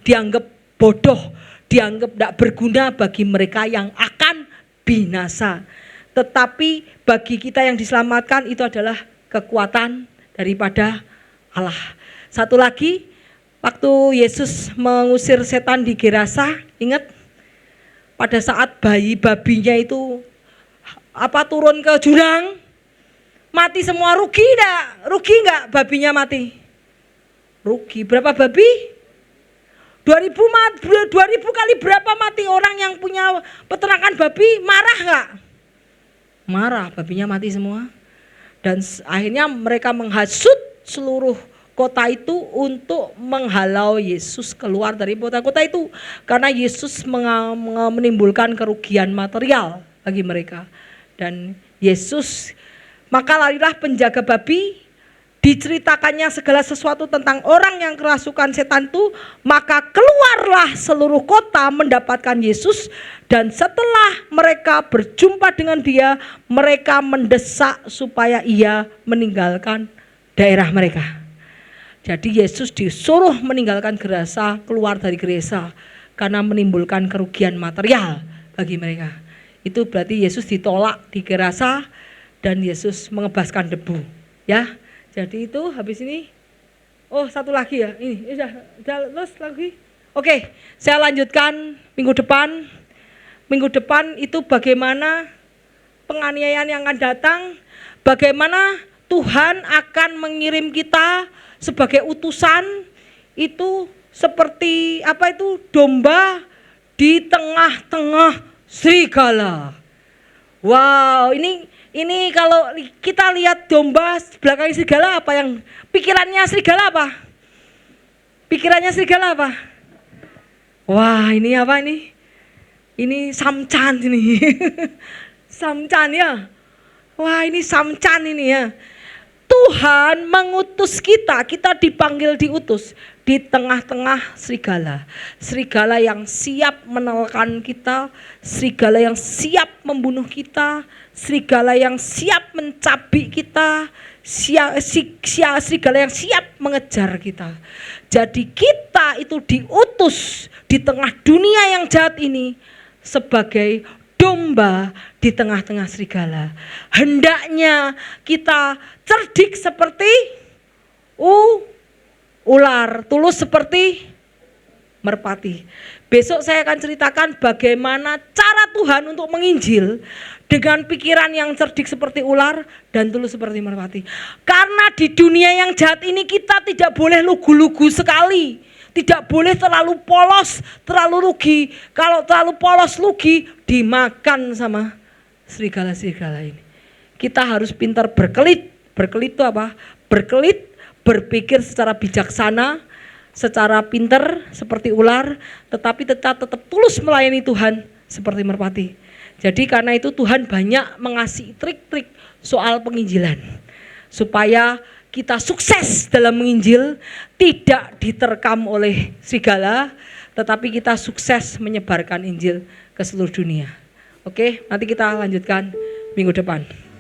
dianggap bodoh, dianggap tidak berguna bagi mereka yang akan binasa. Tetapi bagi kita yang diselamatkan itu adalah kekuatan daripada Allah. Satu lagi, waktu Yesus mengusir setan di Gerasa, ingat pada saat babinya itu turun ke jurang, mati semua, rugi enggak? Rugi enggak babinya mati? Rugi. Berapa babi? 2000 kali berapa mati orang yang punya peternakan babi, marah enggak? Marah, babinya mati semua. Dan akhirnya mereka menghasut seluruh kota itu untuk menghalau Yesus keluar dari kota itu. Karena Yesus menimbulkan kerugian material bagi mereka. Dan Yesus, maka larilah penjaga babi, diceritakannya segala sesuatu tentang orang yang kerasukan setan itu, maka keluarlah seluruh kota mendapatkan Yesus. Dan setelah mereka berjumpa dengan dia, mereka mendesak supaya ia meninggalkan daerah mereka. Jadi Yesus disuruh meninggalkan Gerasa, keluar dari Gerasa karena menimbulkan kerugian material bagi mereka. Itu berarti Yesus ditolak di Gerasa dan Yesus mengebaskan debu, ya. Jadi itu habis ini, satu lagi ya, ini udah terus lagi. Oke, saya lanjutkan minggu depan. Minggu depan itu bagaimana penganiayaan yang akan datang, bagaimana Tuhan akan mengirim kita sebagai utusan itu seperti domba di tengah-tengah serigala. Wow, ini kalau kita lihat domba belakang serigala, apa yang pikirannya serigala apa? Pikirannya serigala apa? Wah, ini apa ini? Ini samcan ini. Samcan ya. Wah, ini samcan ini ya. Tuhan mengutus kita dipanggil diutus di tengah-tengah serigala. Serigala yang siap menelan kita, serigala yang siap membunuh kita, serigala yang siap mencabik kita, serigala yang siap mengejar kita. Jadi kita itu diutus di tengah dunia yang jahat ini sebagai domba di tengah-tengah serigala. Hendaknya kita cerdik seperti ular, tulus seperti merpati. Besok saya akan ceritakan bagaimana cara Tuhan untuk menginjil dengan pikiran yang cerdik seperti ular dan tulus seperti merpati. Karena di dunia yang jahat ini kita tidak boleh lugu-lugu sekali. Tidak boleh terlalu polos, terlalu rugi. Kalau terlalu polos rugi, dimakan sama serigala-serigala ini. Kita harus pintar berkelit. Berkelit itu apa? Berkelit, berpikir secara bijaksana, secara pintar seperti ular, tetapi tetap tulus melayani Tuhan seperti merpati. Jadi karena itu Tuhan banyak mengasih trik-trik soal penginjilan. Supaya kita sukses dalam menginjil, tidak diterkam oleh serigala, tetapi kita sukses menyebarkan Injil ke seluruh dunia. Oke, nanti kita lanjutkan minggu depan.